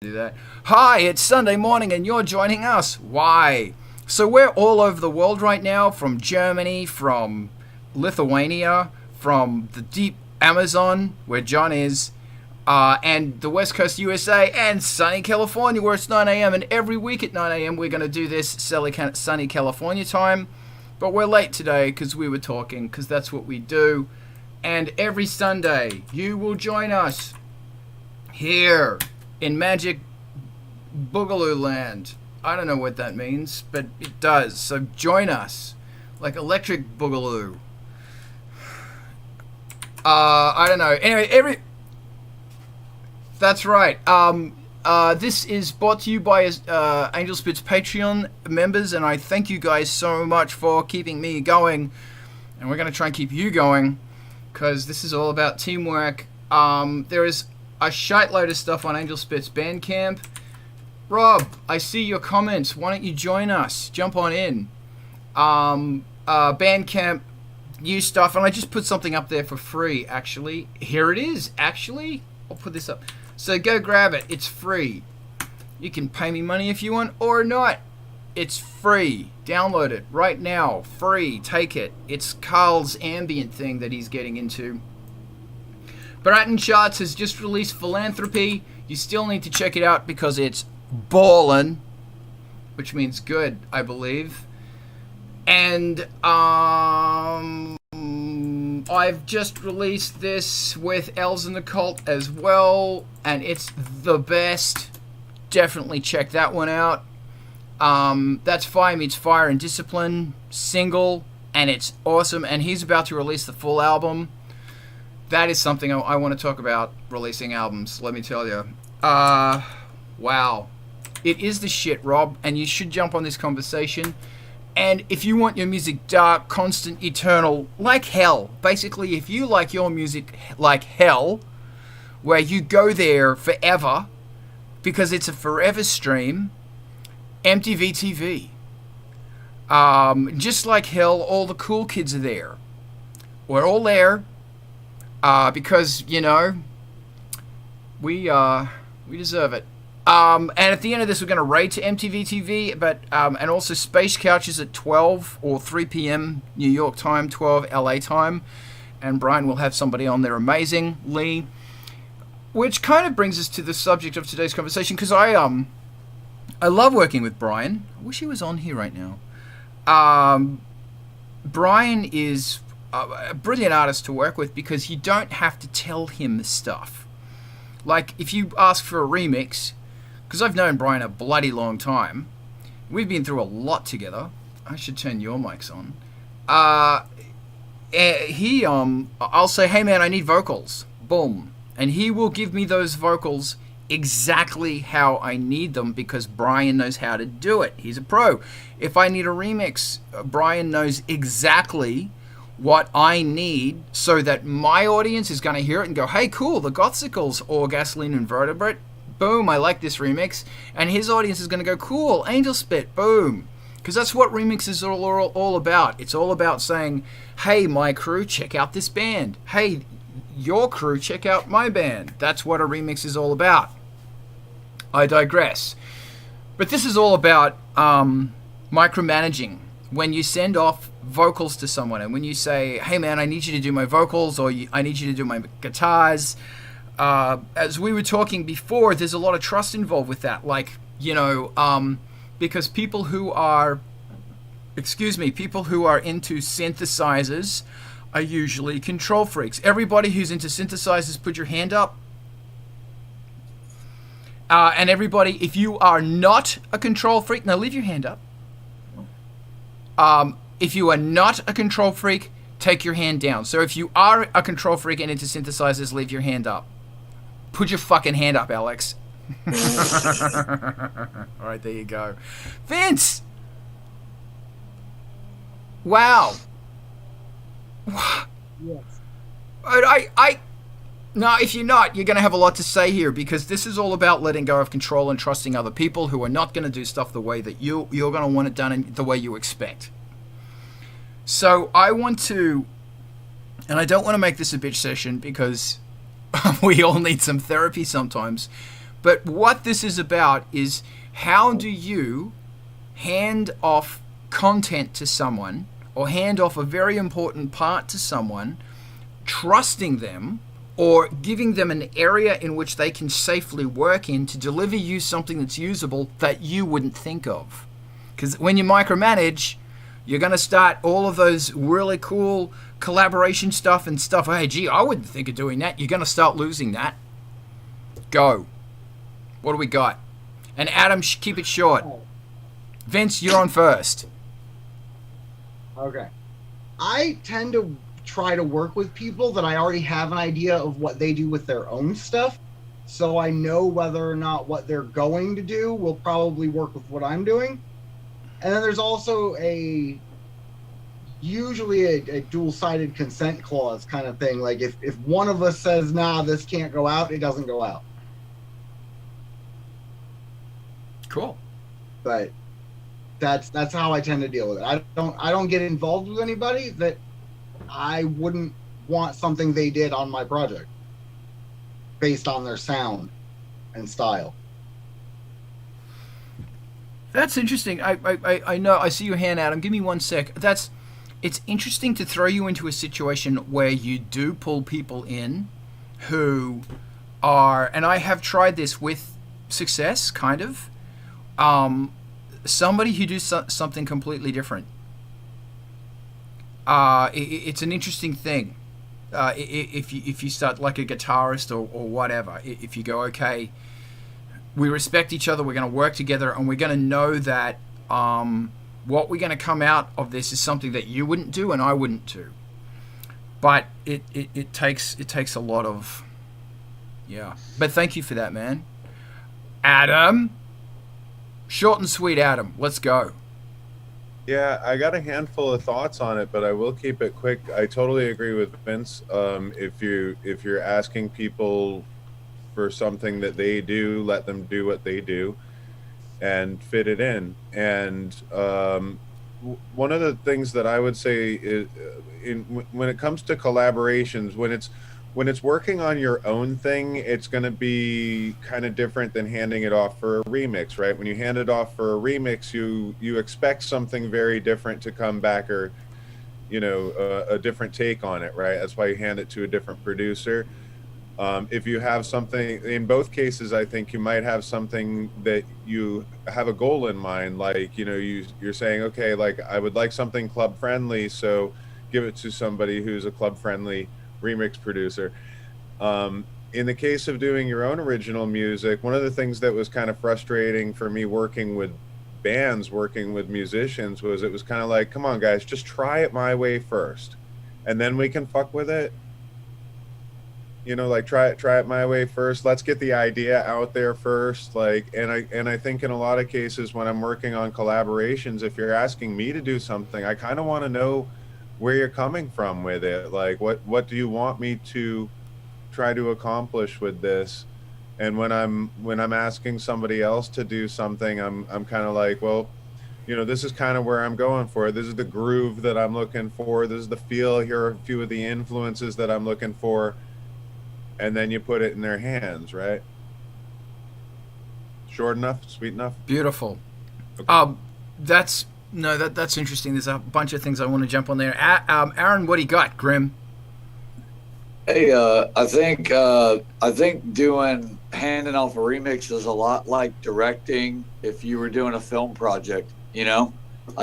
do that. Hi, it's Sunday morning and you're joining us. Why? So we're all over the world right now, from Germany, from Lithuania, from the deep Amazon, where John is, and the West Coast USA, and sunny California, where it's 9 a.m. And every week at 9 a.m. we're going to do this sunny California time. But we're late today because we were talking, because that's what we do. And every Sunday, you will join us here in Magic Boogaloo Land. I don't know what that means, but it does. So join us, like Electric Boogaloo. I don't know. Anyway, that's right. This is brought to you by Angelspit's Patreon members, and I thank you guys so much for keeping me going. And we're going to try and keep you going, because this is all about teamwork. There is a shitload of stuff on Angelspit's Bandcamp. Rob, I see your comments. Why don't you join us? Jump on in. Bandcamp, new stuff, and I just put something up there for free, actually. Here it is, actually. I'll put this up. So go grab it. It's free. You can pay me money if you want or not. It's free. Download it right now. Free. Take it. It's Carl's ambient thing that he's getting into. Bratin Charts has just released Philanthropy. You still need to check it out because it's ballin', which means good, I believe. And I've just released this with Els in the Cult as well, and it's the best. Definitely check that one out. That's Fire Meets Fire and Discipline single, and it's awesome. And he's about to release the full album. That is something I want to talk about, releasing albums, let me tell you. Wow. It is the shit, Rob, and you should jump on this conversation. And if you want your music dark, constant, eternal, like hell, basically if you like your music like hell, where you go there forever, because it's a forever stream, MTV TV. Just like hell, all the cool kids are there. We're all there. Because, you know, we deserve it. And at the end of this, we're going to raid to MTV TV, but and also Space Couches at 12 or 3 p.m. New York time, 12 LA time, and Brian will have somebody on there amazingly, which kind of brings us to the subject of today's conversation, because I love working with Brian. I wish he was on here right now. Brian is a brilliant artist to work with because you don't have to tell him stuff. Like, if you ask for a remix, because I've known Brian a bloody long time, we've been through a lot together. I should turn your mics on. I'll say, hey man, I need vocals. Boom. And he will give me those vocals exactly how I need them, because Brian knows how to do it. He's a pro. If I need a remix, Brian knows exactly what I need so that my audience is going to hear it and go, hey, cool, the Gothsicles or Gasoline Invertebrate, boom, I like this remix. And his audience is going to go, cool, Angelspit, boom. Because that's what remixes are all about. It's all about saying, hey, my crew, check out this band. Hey, your crew, check out my band. That's what a remix is all about. I digress. But this is all about micromanaging. When you send off vocals to someone, and when you say, hey man, I need you to do my vocals, or I need you to do my guitars, as we were talking before, there's a lot of trust involved with that. Like, you know, because people who are into synthesizers are usually control freaks. Everybody who's into synthesizers, put your hand up. And everybody, if you are not a control freak, now leave your hand up. If you are not a control freak, take your hand down. So if you are a control freak and into synthesizers, leave your hand up. Put your fucking hand up, Alex. All right, there you go. Vince! Wow. Yes. No, if you're not, you're going to have a lot to say here, because this is all about letting go of control and trusting other people who are not going to do stuff the way that you're going to want it done in the way you expect. So I want to, and I don't want to make this a bitch session because we all need some therapy sometimes, But what this is about is how do you hand off content to someone or hand off a very important part to someone, trusting them or giving them an area in which they can safely work in to deliver you something that's usable that you wouldn't think of. Because when you micromanage, you're going to start all of those really cool collaboration stuff and stuff. Hey, gee, I wouldn't think of doing that. You're going to start losing that. Go. What do we got? And Adam, keep it short. Vince, you're on first. Okay. I tend to try to work with people that I already have an idea of what they do with their own stuff. So I know whether or not what they're going to do will probably work with what I'm doing. And then there's also usually a dual-sided consent clause kind of thing. Like if one of us says, nah, this can't go out, it doesn't go out. Cool. But that's how I tend to deal with it. I don't get involved with anybody that I wouldn't want something they did on my project based on their sound and style. That's interesting. I know. I see your hand, Adam. Give me 1 sec. It's interesting to throw you into a situation where you do pull people in who are, and I have tried this with success, kind of. Somebody who does something completely different. It's an interesting thing. If you start like a guitarist or whatever, if you go, okay, we respect each other, we're going to work together, and we're going to know that what we're going to come out of this is something that you wouldn't do and I wouldn't do. But it takes a lot of, yeah. But thank you for that, man. Adam, short and sweet, Adam. Let's go. Yeah, I got a handful of thoughts on it, but I will keep it quick. I totally agree with Vince. If you're asking people for something that they do, let them do what they do and fit it in. And one of the things that I would say is when it comes to collaborations, when it's working on your own thing, it's going to be kind of different than handing it off for a remix, right? When you hand it off for a remix, you expect something very different to come back, or a different take on it, right? That's why you hand it to a different producer. If you have something, in both cases, I think you might have something that you have a goal in mind, like you're saying, okay, like I would like something club friendly, so give it to somebody who's a club friendly remix producer. In the case of doing your own original music, one of the things that was kind of frustrating for me working with bands, working with musicians, was it was kind of like, come on guys, just try it my way first and then we can fuck with it. Like try it my way first. Let's get the idea out there first. Like, and I think in a lot of cases when I'm working on collaborations, if you're asking me to do something, I kind of want to know where you're coming from with it. Like, what do you want me to try to accomplish with this? And when I'm asking somebody else to do something, I'm kind of like, well, this is kind of where I'm going for. This is the groove that I'm looking for. This is the feel. Here are a few of the influences that I'm looking for. And then you put it in their hands, right? Short enough? Sweet enough? Beautiful. Okay. That's interesting. There's a bunch of things I want to jump on there. Aaron, what do you got, Grim? Hey, I think handing off a remix is a lot like directing if you were doing a film project, I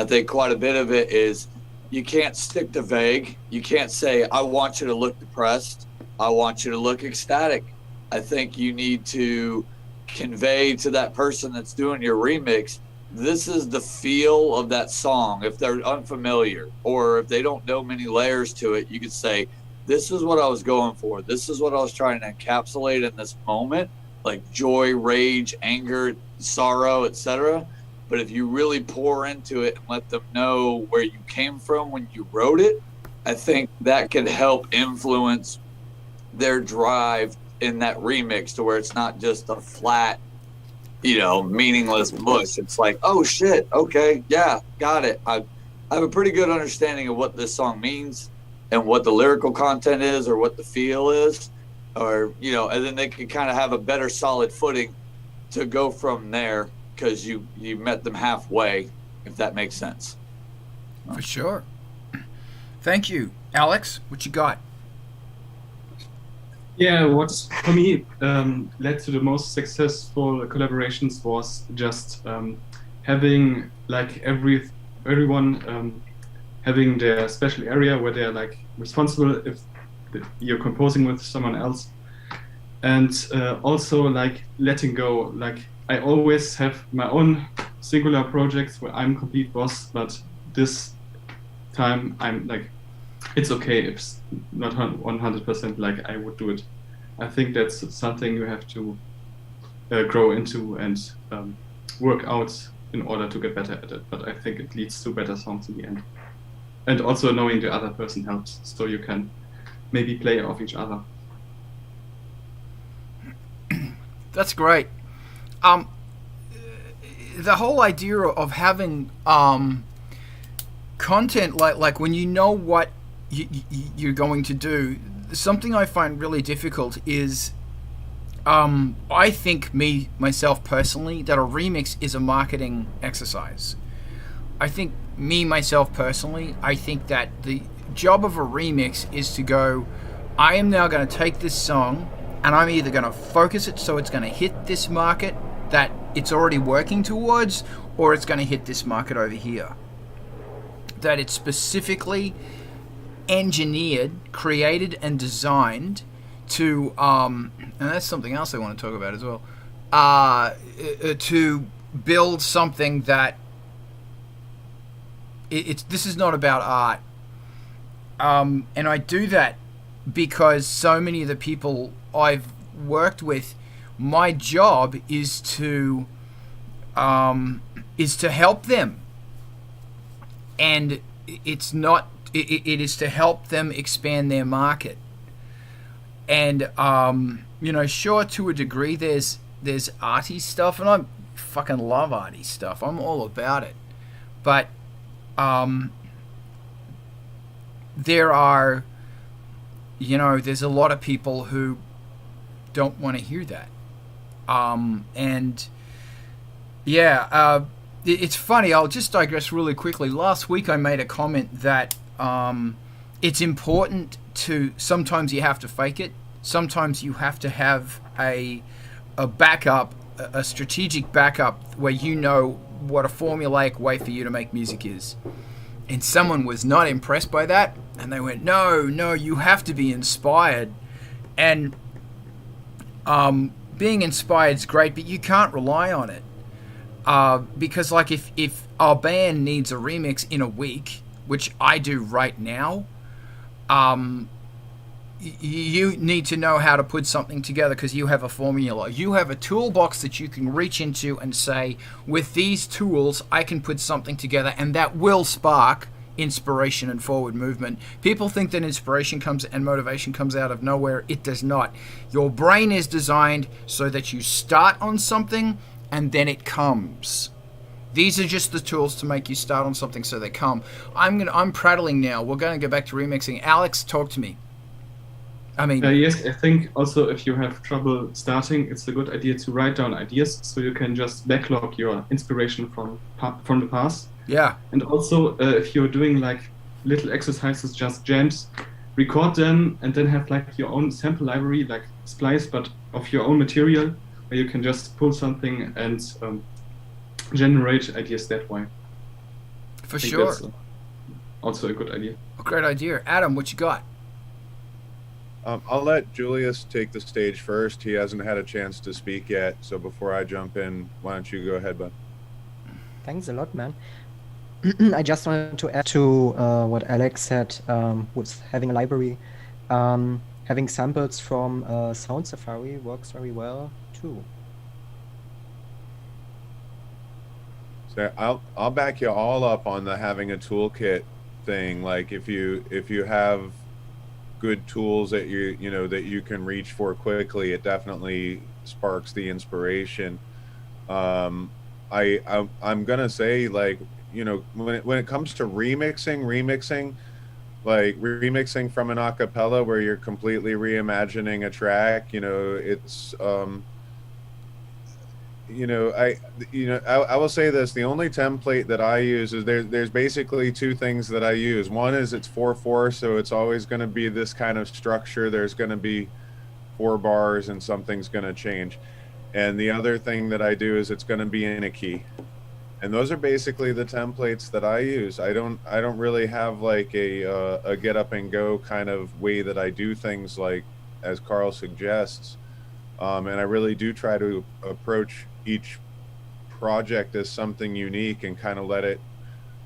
think quite a bit of it is you can't stick to vague. You can't say, I want you to look depressed. I want you to look ecstatic. I think you need to convey to that person that's doing your remix, this is the feel of that song. If they're unfamiliar or if they don't know many layers to it, you could say, this is what I was going for. This is what I was trying to encapsulate in this moment, like joy, rage, anger, sorrow, etc. But if you really pour into it and let them know where you came from when you wrote it, I think that can help influence their drive in that remix to where it's not just a flat, meaningless mush. It's like, oh shit, okay, yeah, got it. I have a pretty good understanding of what this song means and what the lyrical content is or what the feel is, or and then they can kind of have a better solid footing to go from there because you met them halfway, if that makes sense. For sure. Thank you. Alex, what you got? Yeah, what for me led to the most successful collaborations was just having like everyone having their special area where they're like responsible if you're composing with someone else, and also like letting go. Like I always have my own singular projects where I'm complete boss, but this time I'm like, it's okay if it's not 100% like I would do it. I think that's something you have to grow into and work out in order to get better at it. But I think it leads to better songs in the end. And also knowing the other person helps, so you can maybe play off each other. That's great. The whole idea of having content like when you know what you're going to do, something I find really difficult is I think myself personally that a remix is a marketing exercise. I think myself personally, I think that the job of a remix is to go, I am now going to take this song and I'm either going to focus it so it's going to hit this market that it's already working towards, or it's going to hit this market over here. That it's specifically engineered, created, and designed to, and that's something else I want to talk about as well, to build something that this is not about art. And I do that because so many of the people I've worked with, my job is to help them, and it's not. It is to help them expand their market. And sure, to a degree, there's arty stuff, and I fucking love arty stuff. I'm all about it, but there are, there's a lot of people who don't want to hear that. And yeah, it's funny. I'll just digress really quickly. Last week I made a comment that it's important to, sometimes you have to fake it. Sometimes you have to have a backup, a strategic backup where you know what a formulaic way for you to make music is. And someone was not impressed by that, and they went, no, you have to be inspired. And being inspired is great, but you can't rely on it. Because like if our band needs a remix in a week, which I do right now, you need to know how to put something together because you have a formula. You have a toolbox that you can reach into and say, with these tools, I can put something together, and that will spark inspiration and forward movement. People think that inspiration comes and motivation comes out of nowhere. It does not. Your brain is designed so that you start on something and then it comes. These are just the tools to make you start on something so they come. I'm prattling now. We're going to go back to remixing. Alex, talk to me. Yes, I think also if you have trouble starting, it's a good idea to write down ideas so you can just backlog your inspiration from the past. Yeah. And also if you're doing like little exercises, just jams, record them and then have like your own sample library, like Splice, but of your own material, where you can just pull something and generate ideas that way. For sure. That's also a good idea. A great idea. Adam, what you got? I'll let Julius take the stage first. He hasn't had a chance to speak yet, so before I jump in, why don't you go ahead, bud? Thanks a lot, man. I just wanted to add to what Alex said with having a library. Having samples from Sound Safari works very well too. So I'll back you all up on the having a toolkit thing. Like if you have good tools that that you can reach for quickly, it definitely sparks the inspiration. I'm gonna say, like, when it comes to remixing, like remixing from an acapella where you're completely reimagining a track, I will say this: the only template that I use is there's basically two things that I use. One is it's 4/4, so it's always going to be this kind of structure. There's going to be 4 bars, and something's going to change. And the other thing that I do is it's going to be in a key. And those are basically the templates that I use. I don't really have like a get up and go kind of way that I do things, like as Carl suggests. And I really do try to approach each project as something unique and kind of let it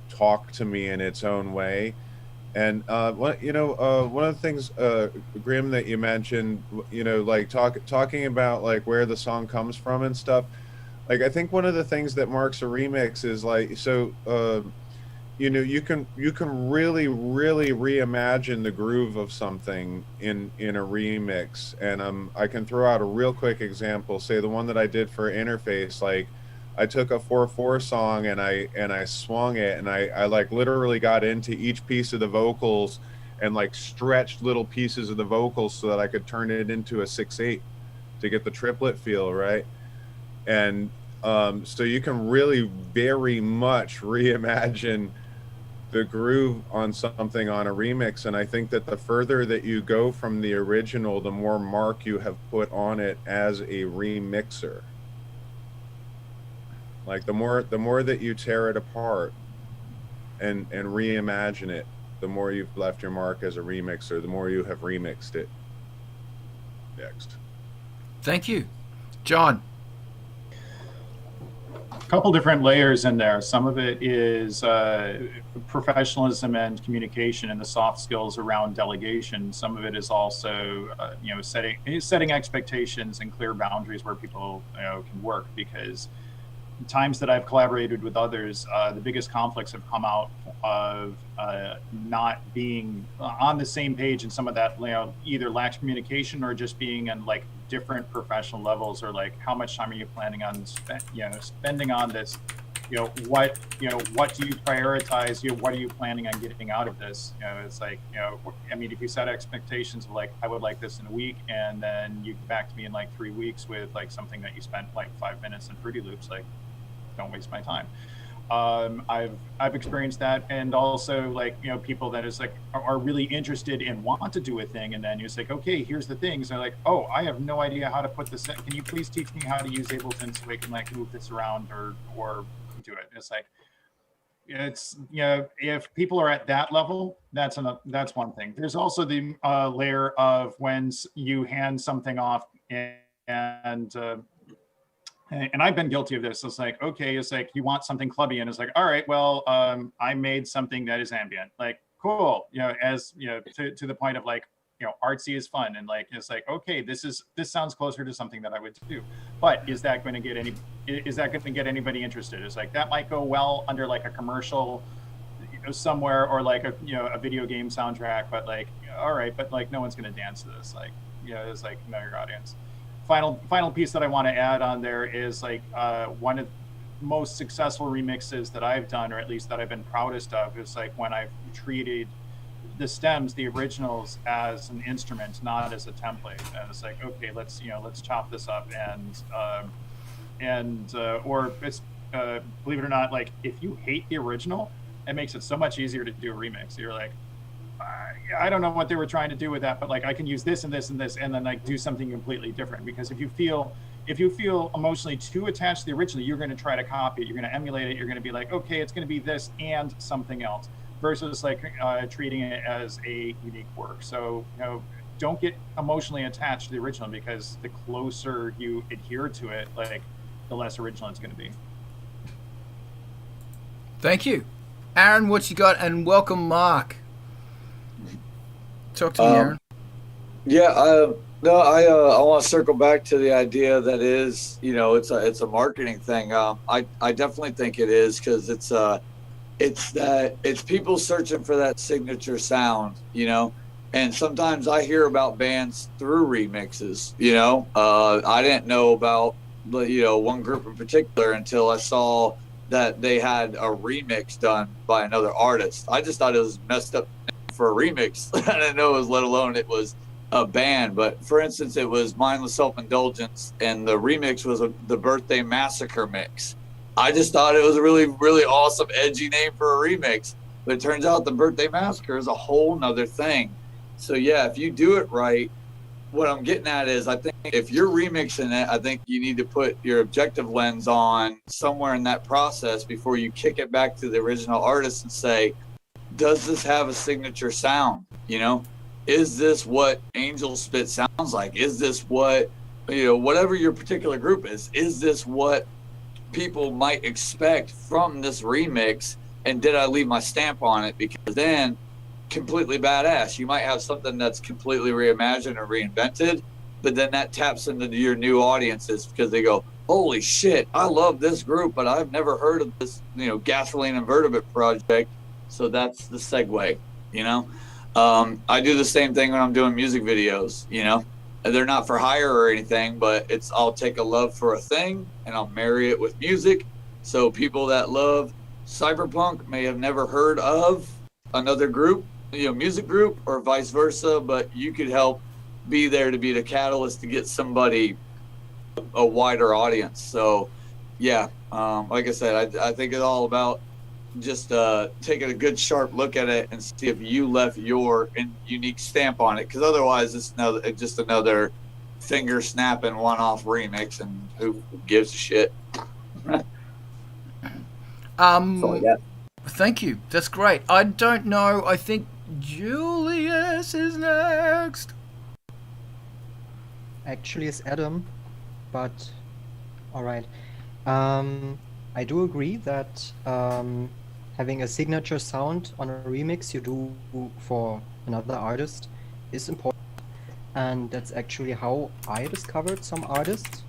talk to me in its own way. And one of the things, Grim, that you mentioned, like talking about like where the song comes from and stuff. Like, I think one of the things that marks a remix is like, so you can really reimagine the groove of something in a remix. And I can throw out a real quick example. Say the one that I did for Interface. Like, I took a 4/4 song and I swung it, and I like literally got into each piece of the vocals and like stretched little pieces of the vocals so that I could turn it into a 6/8 to get the triplet feel, right? And so you can really very much reimagine the groove on something on a remix. And I think that the further that you go from the original, the more mark you have put on it as a remixer. Like the more that you tear it apart and reimagine it, the more you've left your mark as a remixer, the more you have remixed it. Next. Thank you. John. A couple different layers in there. Some of it is professionalism and communication and the soft skills around delegation. Some of it is also setting expectations and clear boundaries where people can work, because times that I've collaborated with others, the biggest conflicts have come out of not being on the same page, and some of that either lacks communication or just being on like different professional levels, or like how much time are you planning on spending on this? What do you prioritize? What are you planning on getting out of this? It's like, I mean, if you set expectations of like, I would like this in a week, and then you get back to me in like 3 weeks with like something that you spent like 5 minutes in Fruity Loops, like, don't waste my time. I've experienced that, and also like people that is like are really interested and want to do a thing, and then you're like, okay, here's the things. They're like, oh, I have no idea how to put this in. Can you please teach me how to use Ableton so we can like move this around or do it? It's like, it's if people are at that level, that's one thing. There's also the layer of when you hand something off and I've been guilty of this. It's like, okay, it's like you want something clubby, and it's like, all right, well, I made something that is ambient. Like, cool, to the point of like, artsy is fun, and like it's like, okay, this sounds closer to something that I would do. But is that going to get anybody interested? It's like that might go well under like a commercial, somewhere, or like a video game soundtrack. But like, all right, but like no one's going to dance to this. Like, it's like, know your audience. Final piece that I want to add on there is like one of the most successful remixes that I've done, or at least that I've been proudest of, is like when I've treated the stems, the originals, as an instrument, not as a template. And it's like, okay, let's chop this up, or it's believe it or not, like if you hate the original, it makes it so much easier to do a remix. You're like, I don't know what they were trying to do with that, but like I can use this and this and this, and then like do something completely different. Because if you feel emotionally too attached to the original, you're going to try to copy it, you're going to emulate it, you're going to be like, okay, it's going to be this and something else, versus like treating it as a unique work. So don't get emotionally attached to the original, because the closer you adhere to it, like the less original it's going to be. Thank you, Aaron. What you got? And welcome, Mark. Talk to me, Aaron. Yeah, no, I want to circle back to the idea that is, it's a marketing thing. I definitely think it is, because it's people searching for that signature sound, and sometimes I hear about bands through remixes. I didn't know about one group in particular until I saw that they had a remix done by another artist. I just thought it was messed up for a remix. I didn't know it was, let alone it was a band, but for instance, it was Mindless Self-Indulgence, and the remix was the Birthday Massacre mix. I just thought it was a really, really awesome, edgy name for a remix, but it turns out the Birthday Massacre is a whole nother thing. So yeah, if you do it right, what I'm getting at is, I think if you're remixing it, I think you need to put your objective lens on somewhere in that process before you kick it back to the original artist and say, does this have a signature sound? You know, is this what Angelspit sounds like? Is this what, you know, whatever your particular group is this what people might expect from this remix? And did I leave my stamp on it? Because then, completely badass. You might have something that's completely reimagined or reinvented, but then that taps into your new audiences because they go, holy shit, I love this group, but I've never heard of this, you know, Gasoline Invertebrate project. So that's the segue, you know. I do the same thing when I'm doing music videos, you know. They're not for hire or anything, but it's, I'll take a love for a thing and I'll marry it with music. So people that love cyberpunk may have never heard of another group, you know, music group, or vice versa, but you could help be there to be the catalyst to get somebody a wider audience. So yeah, like I said, I think it's all about just taking a good sharp look at it and see if you left your unique stamp on it, because otherwise it's just another finger snapping one-off remix, and who gives a shit. Thank you, that's great. I don't know, I think Julius is next. Actually, it's Adam, but alright. I do agree that having a signature sound on a remix you do for another artist is important, and that's actually how I discovered some artists.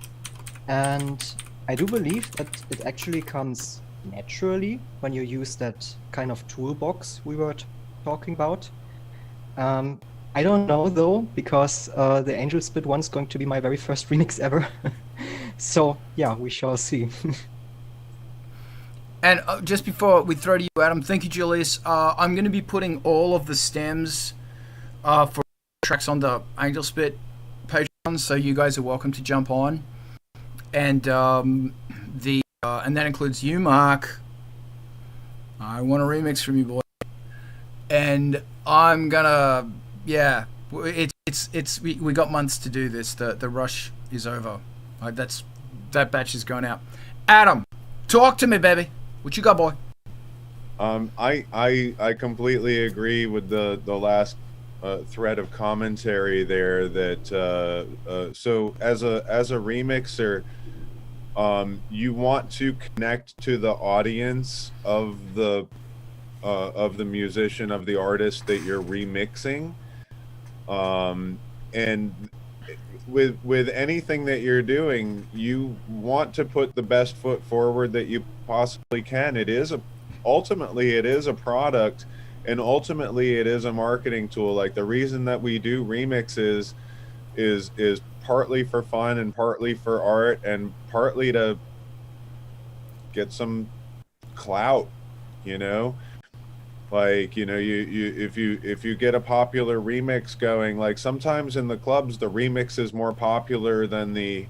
And I do believe that it actually comes naturally when you use that kind of toolbox we were talking about. I don't know though, because the Angelspit one's going to be my very first remix ever. So yeah, we shall see. And just before we throw to you, Adam, thank you, Julius. I'm going to be putting all of the stems for tracks on the Angelspit Patreon, so you guys are welcome to jump on. And and that includes you, Mark. I want a remix from you, boy. And I'm gonna, yeah, we got months to do this. The rush is over. That batch is going out. Adam, talk to me, baby. What you got, boy? I completely agree with the last thread of commentary there. That so as a remixer, you want to connect to the audience of the musician, of the artist that you're remixing, and with anything that you're doing, you want to put the best foot forward that you possibly can. Ultimately it is a product, and ultimately it is a marketing tool. Like, the reason that we do remixes is partly for fun and partly for art and partly to get some clout, you know. Like, you know, if you get a popular remix going, like sometimes in the clubs the remix is more popular than the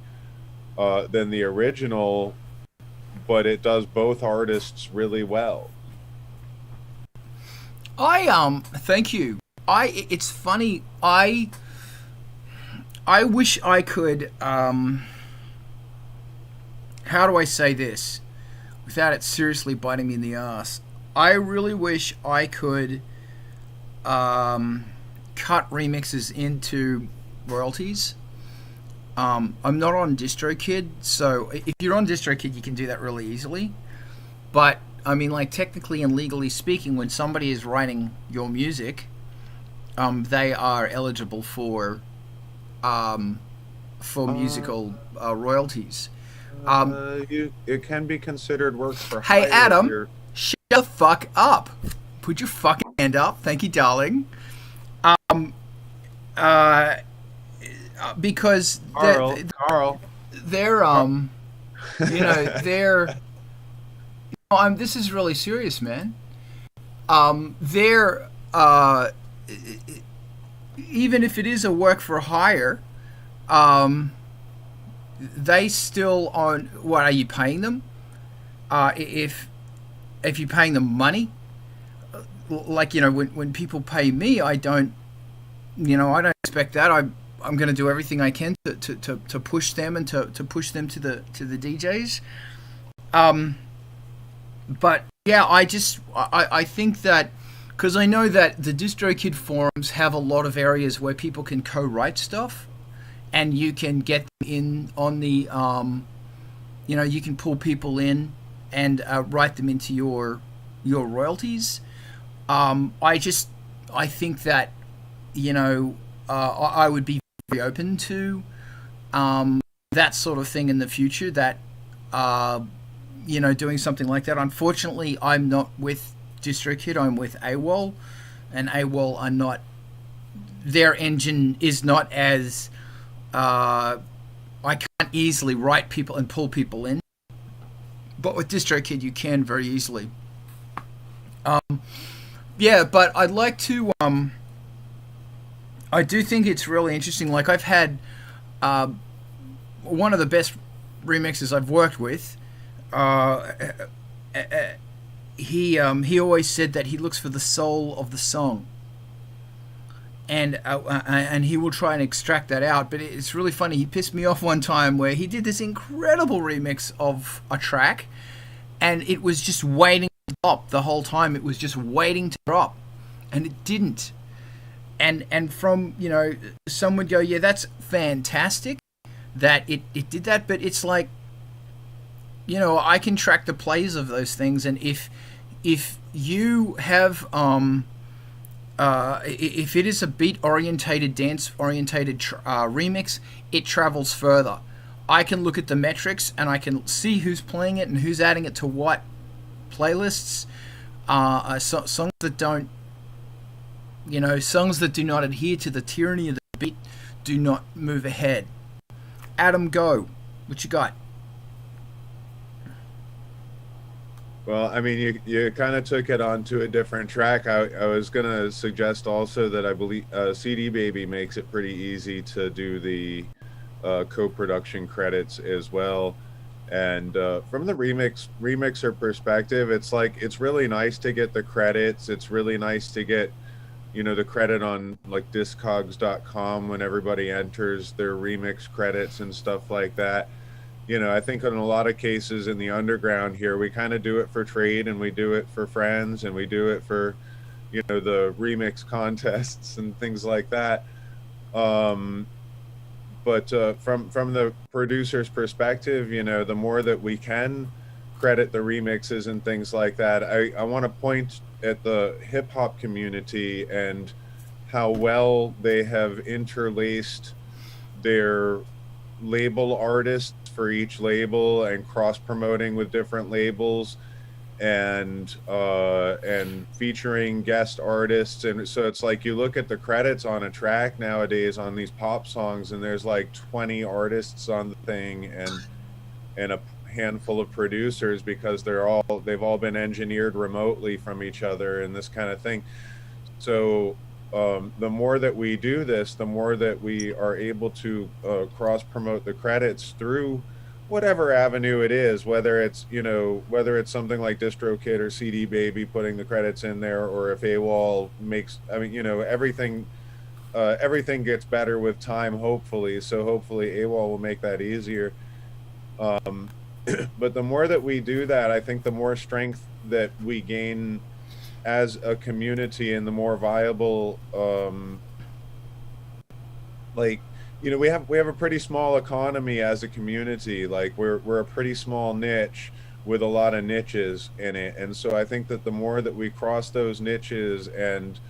original, but it does both artists really well. Thank you. It's funny, I wish I could how do I say this without it seriously biting me in the ass? I really wish I could cut remixes into royalties. I'm not on DistroKid, so if you're on DistroKid, you can do that really easily. But I mean, like, technically and legally speaking, when somebody is writing your music, they are eligible for musical royalties. It can be considered work for hire. Hey, Adam. Shut the fuck up. Put your fucking hand up. Thank you, darling. Because Carl, they're you know, they're, this is really serious, man. They're even if it is a work for hire, they still on what are you paying them? If you're paying them money, like when people pay me, I don't expect that. I'm going to do everything I can to push them and to push them to the DJs. But yeah, I think that because I know that the DistroKid forums have a lot of areas where people can co-write stuff, and you can get them in on the you can pull people in and write them into your royalties. I think that I would be very open to that sort of thing in the future. That doing something like that. Unfortunately, I'm not with DistroKid. I'm with AWOL, and AWOL are not. Their engine is not as. I can't easily write people and pull people in, but with DistroKid you can very easily. Yeah, but I'd like to. I do think it's really interesting. Like I've had one of the best remixers I've worked with. He always said that he looks for the soul of the song, and he will try and extract that out. But it's really funny. He pissed me off one time where he did this incredible remix of a track, and it was just waiting to drop the whole time. It was just waiting to drop, and it didn't. And from some would go, yeah, that's fantastic that it did that, but it's like, I can track the plays of those things, and if you have if it is a beat orientated, dance orientated remix, it travels further. I can look at the metrics and I can see who's playing it and who's adding it to what playlists. Songs that don't, songs that do not adhere to the tyranny of the beat do not move ahead. Adam, go. What you got? Well, I mean, you kind of took it onto a different track. I was going to suggest also that I believe CD Baby makes it pretty easy to do the co-production credits as well. And from the remixer perspective, it's like, it's really nice to get the credits. It's really nice to get, the credit on like discogs.com when everybody enters their remix credits and stuff like that. I think in a lot of cases in the underground here, we kind of do it for trade, and we do it for friends, and we do it for, the remix contests and things like that. But from the producer's perspective, the more that we can credit the remixes and things like that, I want to point at the hip hop community and how well they have interlaced their label artists for each label and cross promoting with different labels and featuring guest artists. And so it's like, you look at the credits on a track nowadays on these pop songs, and there's like 20 artists on the thing and a handful of producers, because they've all been engineered remotely from each other and this kind of thing. So the more that we do this, the more that we are able to cross promote the credits through whatever avenue it is, whether it's something like DistroKid or CD Baby putting the credits in there, or if AWOL makes, everything gets better with time, hopefully. So hopefully AWOL will make that easier. But the more that we do that, I think the more strength that we gain as a community, and the more viable, we have a pretty small economy as a community. Like we're a pretty small niche with a lot of niches in it, and so I think that the more that we cross those niches and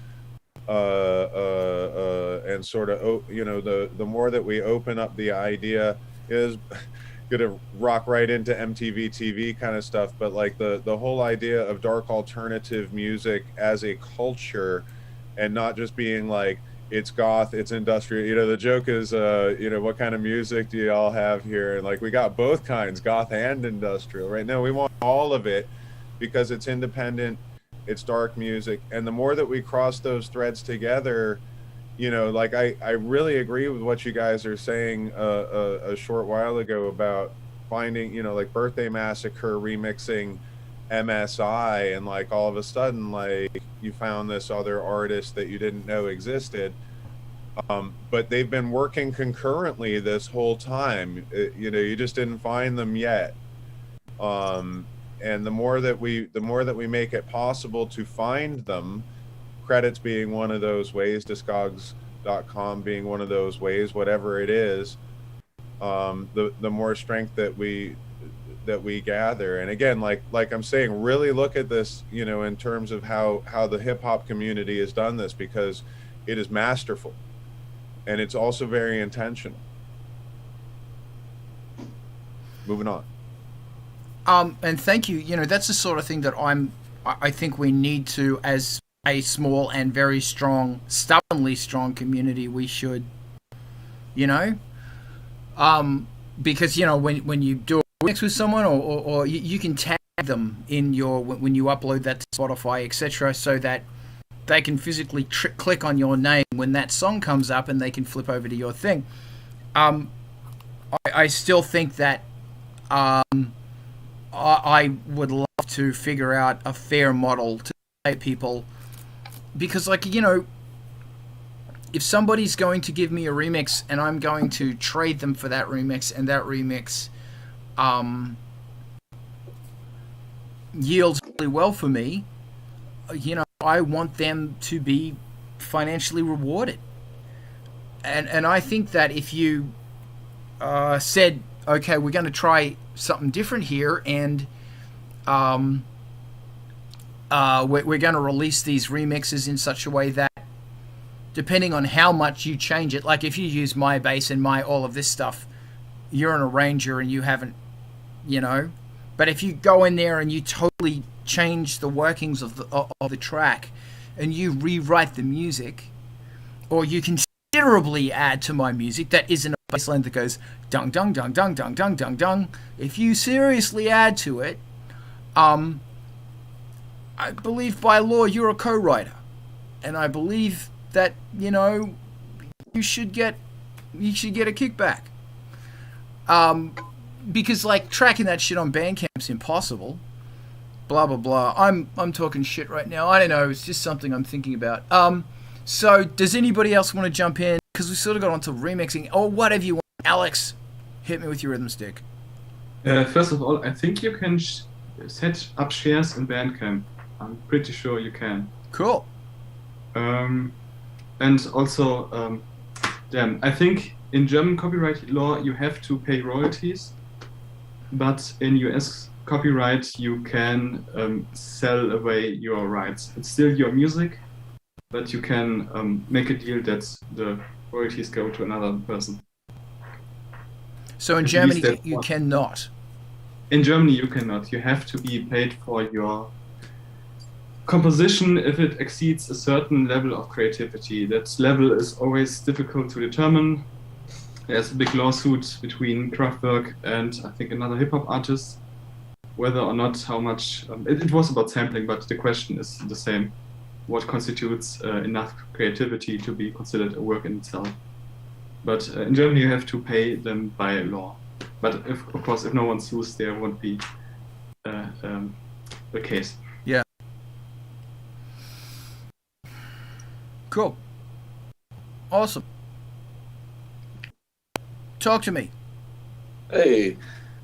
sort of the more that we open up the idea is gonna rock right into MTV TV kind of stuff, but like the whole idea of dark alternative music as a culture, and not just being like, it's goth, it's industrial. The joke is, what kind of music do y'all have here? And like, we got both kinds, goth and industrial. Right now, we want all of it because it's independent, it's dark music, and the more that we cross those threads together, you know, like I really agree with what you guys are saying a short while ago about finding, you know, like Birthday Massacre remixing MSI, and like all of a sudden, like you found this other artist that you didn't know existed. But they've been working concurrently this whole time. You know, you just didn't find them yet. And the more that we make it possible to find them, credits being one of those ways, discogs.com being one of those ways, whatever it is, the more strength that we gather. And again, like I'm saying, really look at this, you know, in terms of how the hip hop community has done this, because it is masterful and it's also very intentional. Moving on. And thank you. You know, that's the sort of thing that I think we need to, as a small and very strong, stubbornly strong community, we should, you know, because, you know, when you do a remix with someone, or you can tag them in your, when you upload that to Spotify, etc., so that they can physically click on your name when that song comes up and they can flip over to your thing. I still think that I would love to figure out a fair model to pay people, because, like, you know, if somebody's going to give me a remix and I'm going to trade them for that remix, and that remix yields really well for me, you know, I want them to be financially rewarded. And I think that if you said, okay, we're going to try something different here, and we're going to release these remixes in such a way that, depending on how much you change it, like if you use my bass and my all of this stuff, you're an arranger and you haven't, you know. But if you go in there and you totally change the workings of the track, and you rewrite the music, or you considerably add to my music that isn't a bass line that goes dung dung dung dung dung dung dung dung, if you seriously add to it, I believe by law you're a co-writer, and I believe that, you know, you should get a kickback. Because, like, tracking that shit on Bandcamp's impossible. Blah blah blah. I'm talking shit right now. I don't know. It's just something I'm thinking about. So does anybody else want to jump in? Because we sort of got onto remixing, or whatever you want. Alex, hit me with your rhythm stick. First of all, I think you can set up shares in Bandcamp. I'm pretty sure you can. Cool. And also, I think in German copyright law you have to pay royalties, but in US copyright you can sell away your rights. It's still your music, but you can make a deal that the royalties go to another person. So in Germany you cannot? In Germany you cannot. You have to be paid for your composition if it exceeds a certain level of creativity. That level is always difficult to determine. There's a big lawsuit between Kraftwerk and I think another hip-hop artist, whether or not how much... it was about sampling, but the question is the same. What constitutes enough creativity to be considered a work in itself? But in Germany you have to pay them by law. But of course, if no one sues, there won't be the case. Yeah. Cool. Awesome. Talk to me. Hey,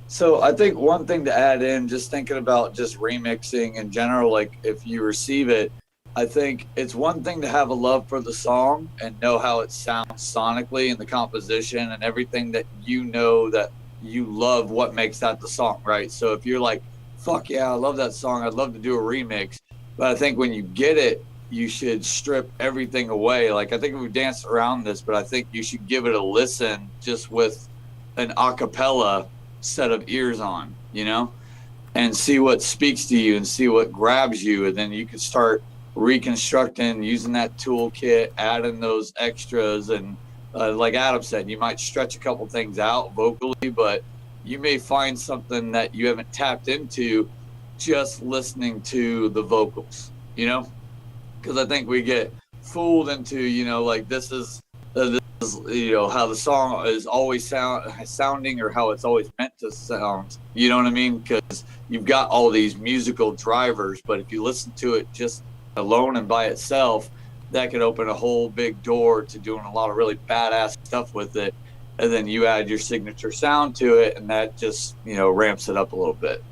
so I think one thing to add in, just thinking about just remixing in general, like if you receive it, I think it's one thing to have a love for the song and know how it sounds sonically and the composition and everything that you know that you love what makes that the song, right? So if you're like, fuck yeah, I love that song, I'd love to do a remix. But I think when you get it, you should strip everything away. Like, I think we've danced around this, but I think you should give it a listen just with an acapella set of ears on, you know, and see what speaks to you and see what grabs you. And then you can start reconstructing, using that toolkit, adding those extras. And like Adam said, you might stretch a couple things out vocally, but you may find something that you haven't tapped into just listening to the vocals, you know? Because I think we get fooled into, you know, like this is you know, how the song is always sounding or how it's always meant to sound. You know what I mean? Because you've got all these musical drivers, but if you listen to it just alone and by itself, that could open a whole big door to doing a lot of really badass stuff with it. And then you add your signature sound to it, and that just, you know, ramps it up a little bit.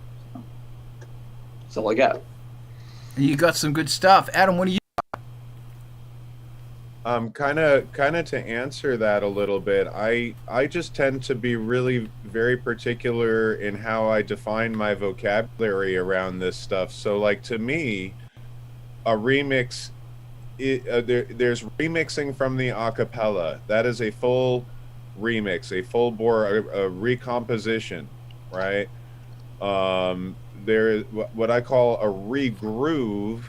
That's all I got. You got some good stuff. Adam, what do you? Kind of to answer that a little bit, I just tend to be really very particular in how I define my vocabulary around this stuff. So, like, to me, a remix, there's remixing from the acapella. That is a full remix, a full bore, a recomposition, right? There is what I call a regroove,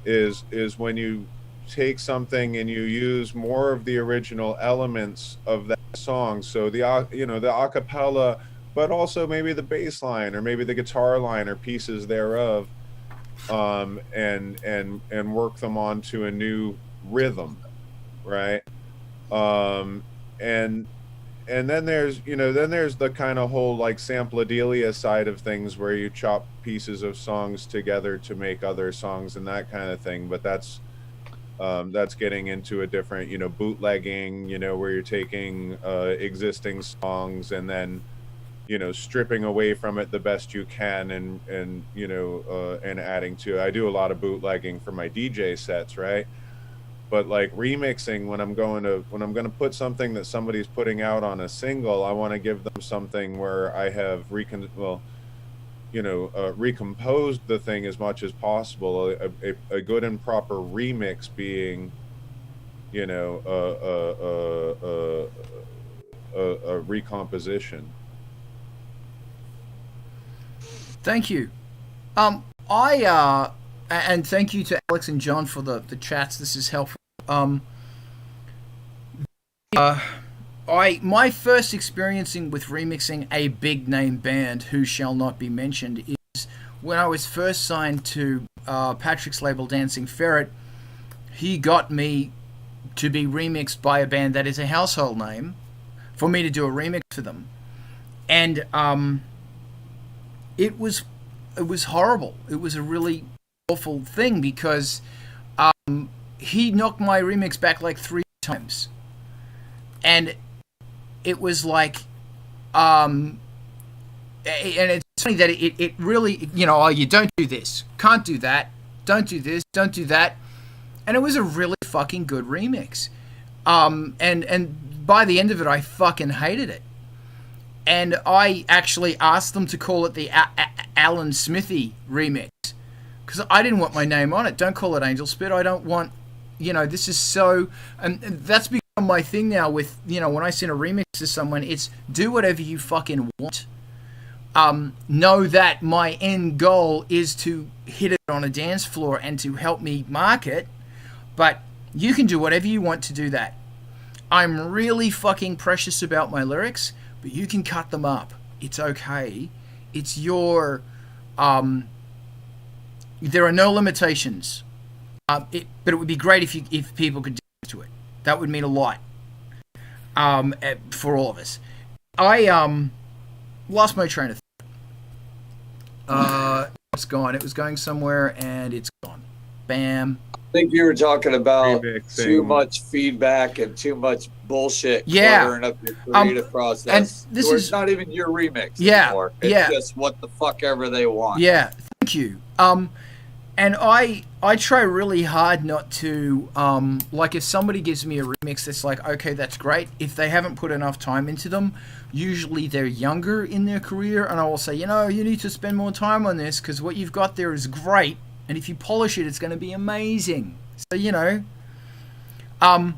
is when you take something and you use more of the original elements of that song. So the, you know, the acapella, but also maybe the bass line or maybe the guitar line or pieces thereof, and work them onto a new rhythm, right? And then there's, you know, then there's the kind of whole like sampledelia side of things where you chop pieces of songs together to make other songs and that kind of thing. But that's getting into a different, you know, bootlegging, you know, where you're taking existing songs and then, you know, stripping away from it the best you can and you know, and adding to it. I do a lot of bootlegging for my DJ sets, right? But like remixing, when I'm going to put something that somebody's putting out on a single, I want to give them something where I have recomposed the thing as much as possible. A good and proper remix being, you know, a recomposition. Thank you. And thank you to Alex and John for the chats. This is helpful. My first experiencing with remixing a big name band who shall not be mentioned is when I was first signed to Patrick's label Dancing Ferret. He got me to be remixed by a band that is a household name for me to do a remix for them. And it was horrible. It was a really awful thing because he knocked my remix back like 3 times. And it was like, and it's funny that it really, you know, oh, you don't do this, can't do that, don't do this, don't do that. And it was a really fucking good remix. And by the end of it, I fucking hated it. And I actually asked them to call it the Alan Smithy remix. Because I didn't want my name on it. Don't call it Angelspit. I don't want, you know, this is so... And that's become my thing now with, you know, when I send a remix to someone, it's do whatever you fucking want. Know that my end goal is to hit it on a dance floor and to help me market. But you can do whatever you want to do that. I'm really fucking precious about my lyrics, but you can cut them up. It's okay. It's your... there are no limitations. But it would be great if people could dance to it. That would mean a lot for all of us. I lost my train of thought. It's gone. It was going somewhere, and it's gone. Bam. I think you were talking about Remixing. too much feedback and too much bullshit Yeah. cluttering up your creative process. And this it's is not even your remix Yeah, anymore. It's yeah. just what the fuck ever they want. Yeah, thank you. And I try really hard not to, like if somebody gives me a remix that's like, okay, that's great. If they haven't put enough time into them, usually they're younger in their career, and I will say, you know, you need to spend more time on this because what you've got there is great, and if you polish it, it's going to be amazing. So, you know, and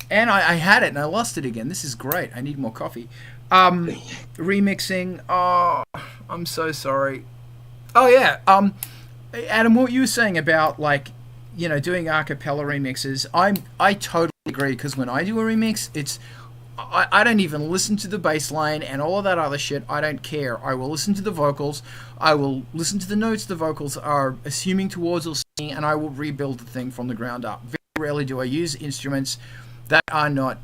I had it and I lost it again. This is great. I need more coffee. Remixing. Oh, I'm so sorry. Oh, yeah. Adam, what you were saying about, like, you know, doing a cappella remixes, I totally agree, because when I do a remix, it's I don't even listen to the bass line and all of that other shit. I don't care. I will listen to the vocals. I will listen to the notes the vocals are assuming towards or singing, and I will rebuild the thing from the ground up. Very rarely do I use instruments that are not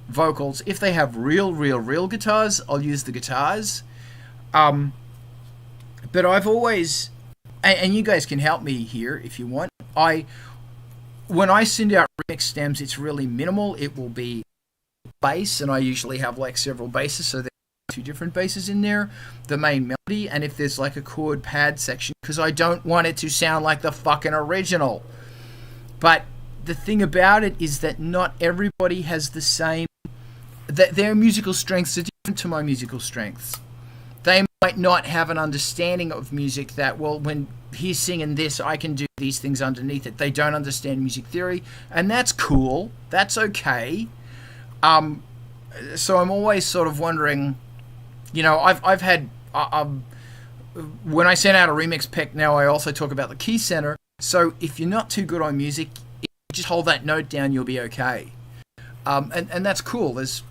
vocals. If they have real guitars, I'll use the guitars. But I've always, and you guys can help me here if you want. When I send out remix stems, it's really minimal. It will be bass, and I usually have like several basses, so there's 2 different basses in there, the main melody, and if there's like a chord pad section, because I don't want it to sound like the fucking original. But the thing about it is that not everybody has the same, that their musical strengths are different to my musical strengths. They might not have an understanding of music that, well, when he's singing this, I can do these things underneath it. They don't understand music theory, and that's cool. That's okay. So I'm always sort of wondering, you know, I've had, when I send out a remix pick now, I also talk about the key center. So if you're not too good on music, just hold that note down, you'll be okay. And that's cool. That's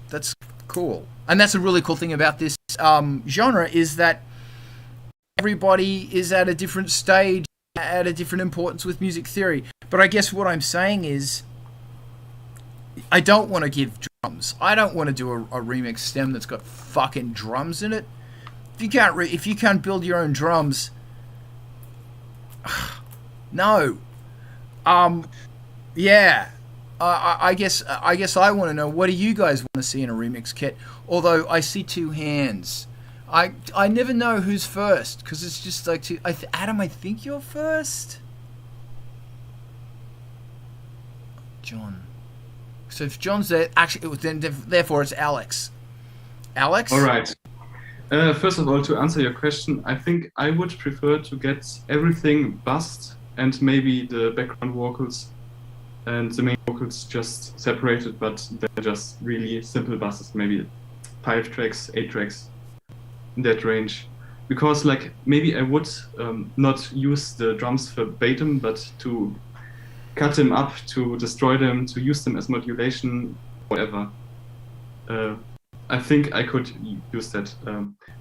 cool. And that's a really cool thing about this genre, is that everybody is at a different stage, at a different importance with music theory. But I guess what I'm saying is, I don't want to give drums. I don't want to do a remix stem that's got fucking drums in it. If you can't build your own drums, no. Yeah. I guess I want to know, what do you guys want to see in a remix kit? Although I see 2 hands. I never know who's first, because it's just like Adam, I think you're first. John. So if John's there, actually, therefore it's Alex. Alex? All right. First of all, to answer your question, I think I would prefer to get everything buzzed and maybe the background vocals and the main vocals just separated, but they're just really simple buzzes, maybe 5 tracks, 8 tracks, in that range. Because like maybe I would not use the drums verbatim, but to cut them up, to destroy them, to use them as modulation, whatever. I think I could use that.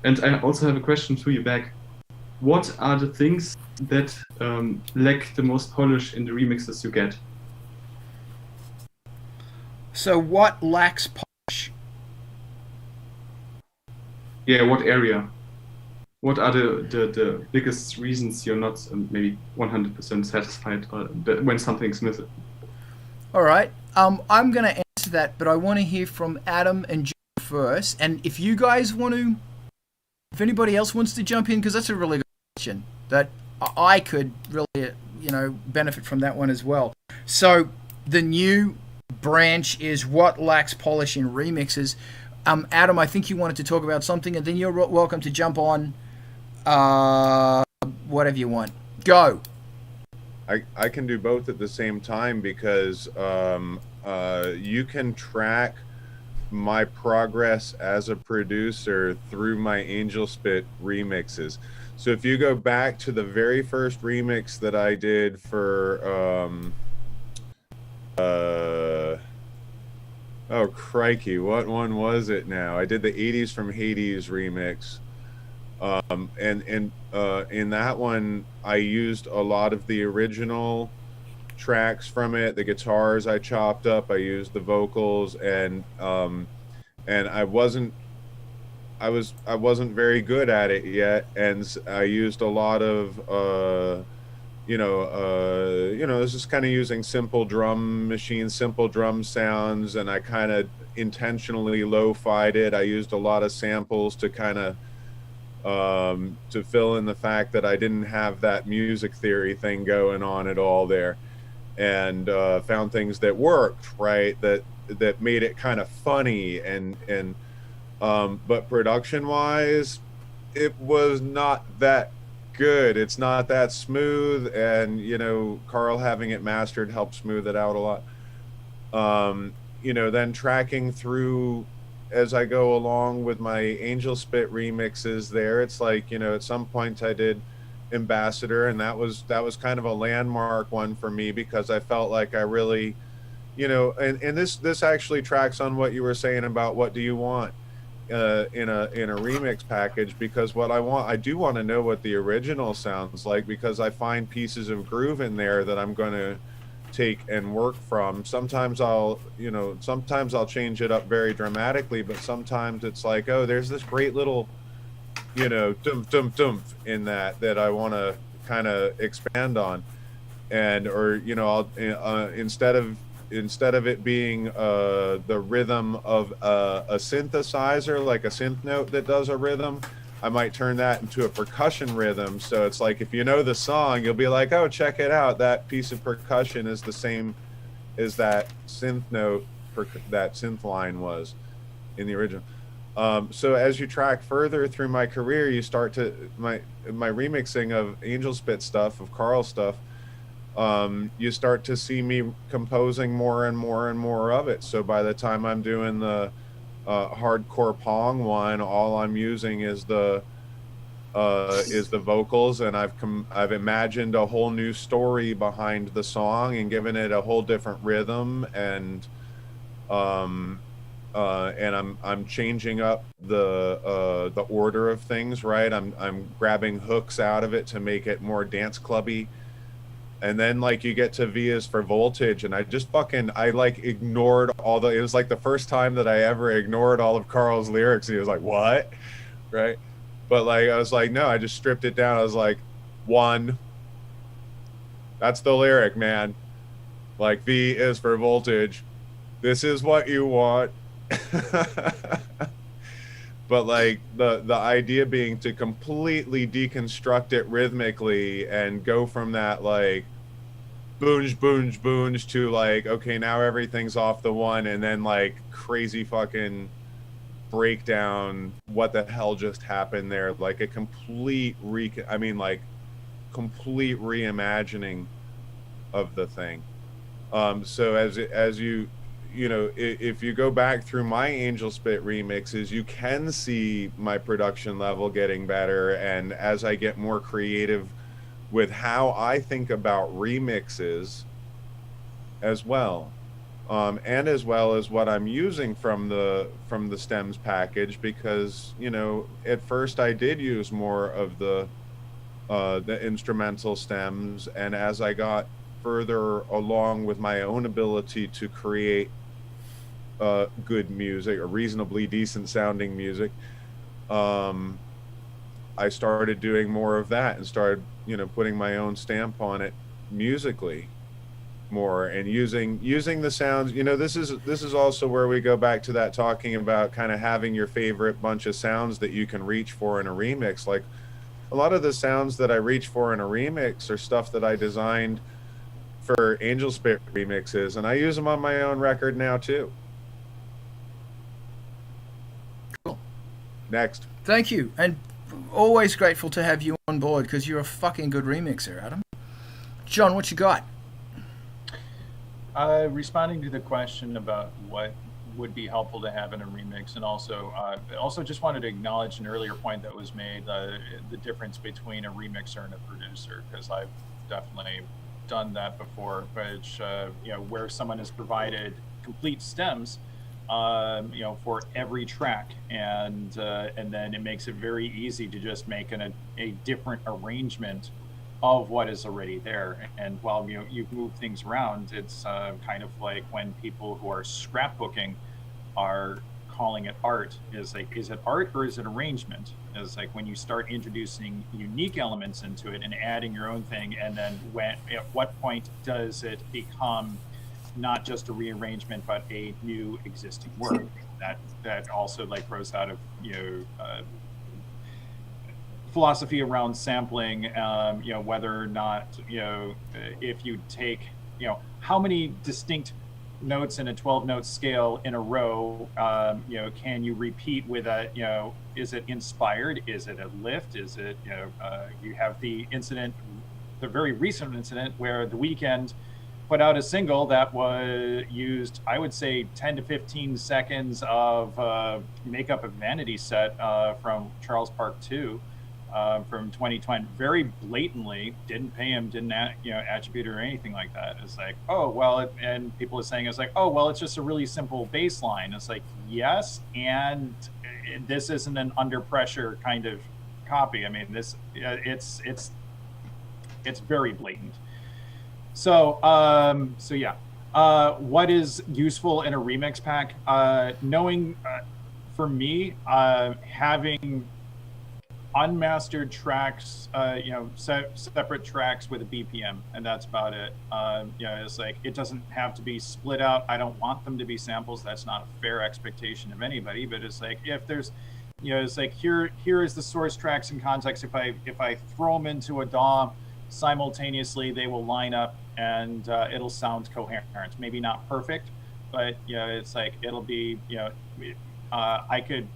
And I also have a question to you back. What are the things that lack the most polish in the remixes you get? So what lacks polish? Yeah, what area? What are the biggest reasons you're not maybe 100% satisfied when something's missing? All right. I'm going to answer that, but I want to hear from Adam and John first. And if you guys want to, if anybody else wants to jump in, because that's a really good question that I could really, benefit from that one as well. So the new branch is what lacks polish in remixes. Adam, I think you wanted to talk about something, and then you're welcome to jump on whatever you want. Go. I can do both at the same time, because you can track my progress as a producer through my Angelspit remixes. So if you go back to the very first remix that I did for oh crikey, what one was it now? I did the 80s from Hades remix. And in that one, I used a lot of the original tracks from it. The guitars I chopped up, I used the vocals, and I wasn't very good at it yet, and I used a lot of this is kind of using simple drum machines, simple drum sounds, and I kind of intentionally lo-fied it. I used a lot of samples to kind of to fill in the fact that I didn't have that music theory thing going on at all there, and found things that worked, right, that made it kind of funny, and but production wise, it was not that good. It's not that smooth, and Carl having it mastered helped smooth it out a lot. Then tracking through as I go along with my Angelspit remixes there, it's like, at some point I did Ambassador, and that was kind of a landmark one for me, because I felt like I really, and this actually tracks on what you were saying about what do you want in a remix package, because what I do want to know what the original sounds like, because I find pieces of groove in there that I'm going to take and work from. Sometimes I'll change it up very dramatically, but sometimes it's like, oh, there's this great little, dum in that I want to kind of expand on, and I'll instead of it being the rhythm of a synthesizer, like a synth note that does a rhythm, I might turn that into a percussion rhythm. So it's like, if you know the song, you'll be like, oh, check it out. That piece of percussion is the same as that synth note, that synth line was in the original. So as you track further through my career, you start to, my remixing of Angelspit stuff, of Carl's stuff, you start to see me composing more and more and more of it. So by the time I'm doing the hardcore Pong one, all I'm using is the vocals, and I've imagined a whole new story behind the song and given it a whole different rhythm, and I'm changing up the order of things, right? I'm grabbing hooks out of it to make it more dance clubby. And then like you get to V is for voltage, and I ignored it was like the first time that I ever ignored all of Carl's lyrics. He was like, what? Right? But like, I was like, no, I just stripped it down. I was like, 1, that's the lyric, man. Like, V is for voltage. This is what you want. But like the idea being to completely deconstruct it rhythmically and go from that like boonge boonge boonge to like, okay, now everything's off the 1, and then like crazy fucking breakdown, what the hell just happened there, like a complete reimagining of the thing. So as you if you go back through my Angelspit remixes, you can see my production level getting better, and as I get more creative with how I think about remixes as well, and as well as what I'm using from the stems package, because at first I did use more of the instrumental stems, and as I got further along with my own ability to create good music, or reasonably decent sounding music, I started doing more of that and started putting my own stamp on it musically more, and using the sounds. This is also where we go back to that, talking about kind of having your favorite bunch of sounds that you can reach for in a remix. Like a lot of the sounds that I reach for in a remix are stuff that I designed for Angelspit remixes, and I use them on my own record now too. Cool. Next. Thank you, and always grateful to have you on board, because you're a fucking good remixer, Adam. John, what you got? Responding to the question about what would be helpful to have in a remix, and also just wanted to acknowledge an earlier point that was made, the difference between a remixer and a producer, because I've definitely done that before, which where someone has provided complete stems for every track, and then it makes it very easy to just make a different arrangement of what is already there. And while you move things around, it's kind of like when people who are scrapbooking are calling it art. Is it art or is it arrangement? It's like when you start introducing unique elements into it and adding your own thing, and then at what point does it become not just a rearrangement but a new existing work that also like grows out of philosophy around sampling, whether or not if you take how many distinct notes in a 12-note scale in a row, can you repeat with a is it inspired, is it a lift, is it you have the very recent incident where The Weeknd put out a single that was used, I would say, 10 to 15 seconds of Makeup of Vanity set from Charles Park 2 from 2020, very blatantly, didn't pay him, didn't attribute or anything like that. It's like, oh, well, and people are saying, it's like, oh, well, it's just a really simple bass line. It's like, yes, and this isn't an under pressure kind of copy. I mean, this it's very blatant. So yeah. What is useful in a remix pack? Knowing, for me, having unmastered tracks, separate tracks with a BPM, and that's about it. It's like, it doesn't have to be split out. I don't want them to be samples. That's not a fair expectation of anybody. But it's like, if there's, it's like, here is the source tracks in context. If I throw them into a DAW simultaneously, they will line up and it'll sound coherent. Maybe not perfect, but it's like, it'll be, I could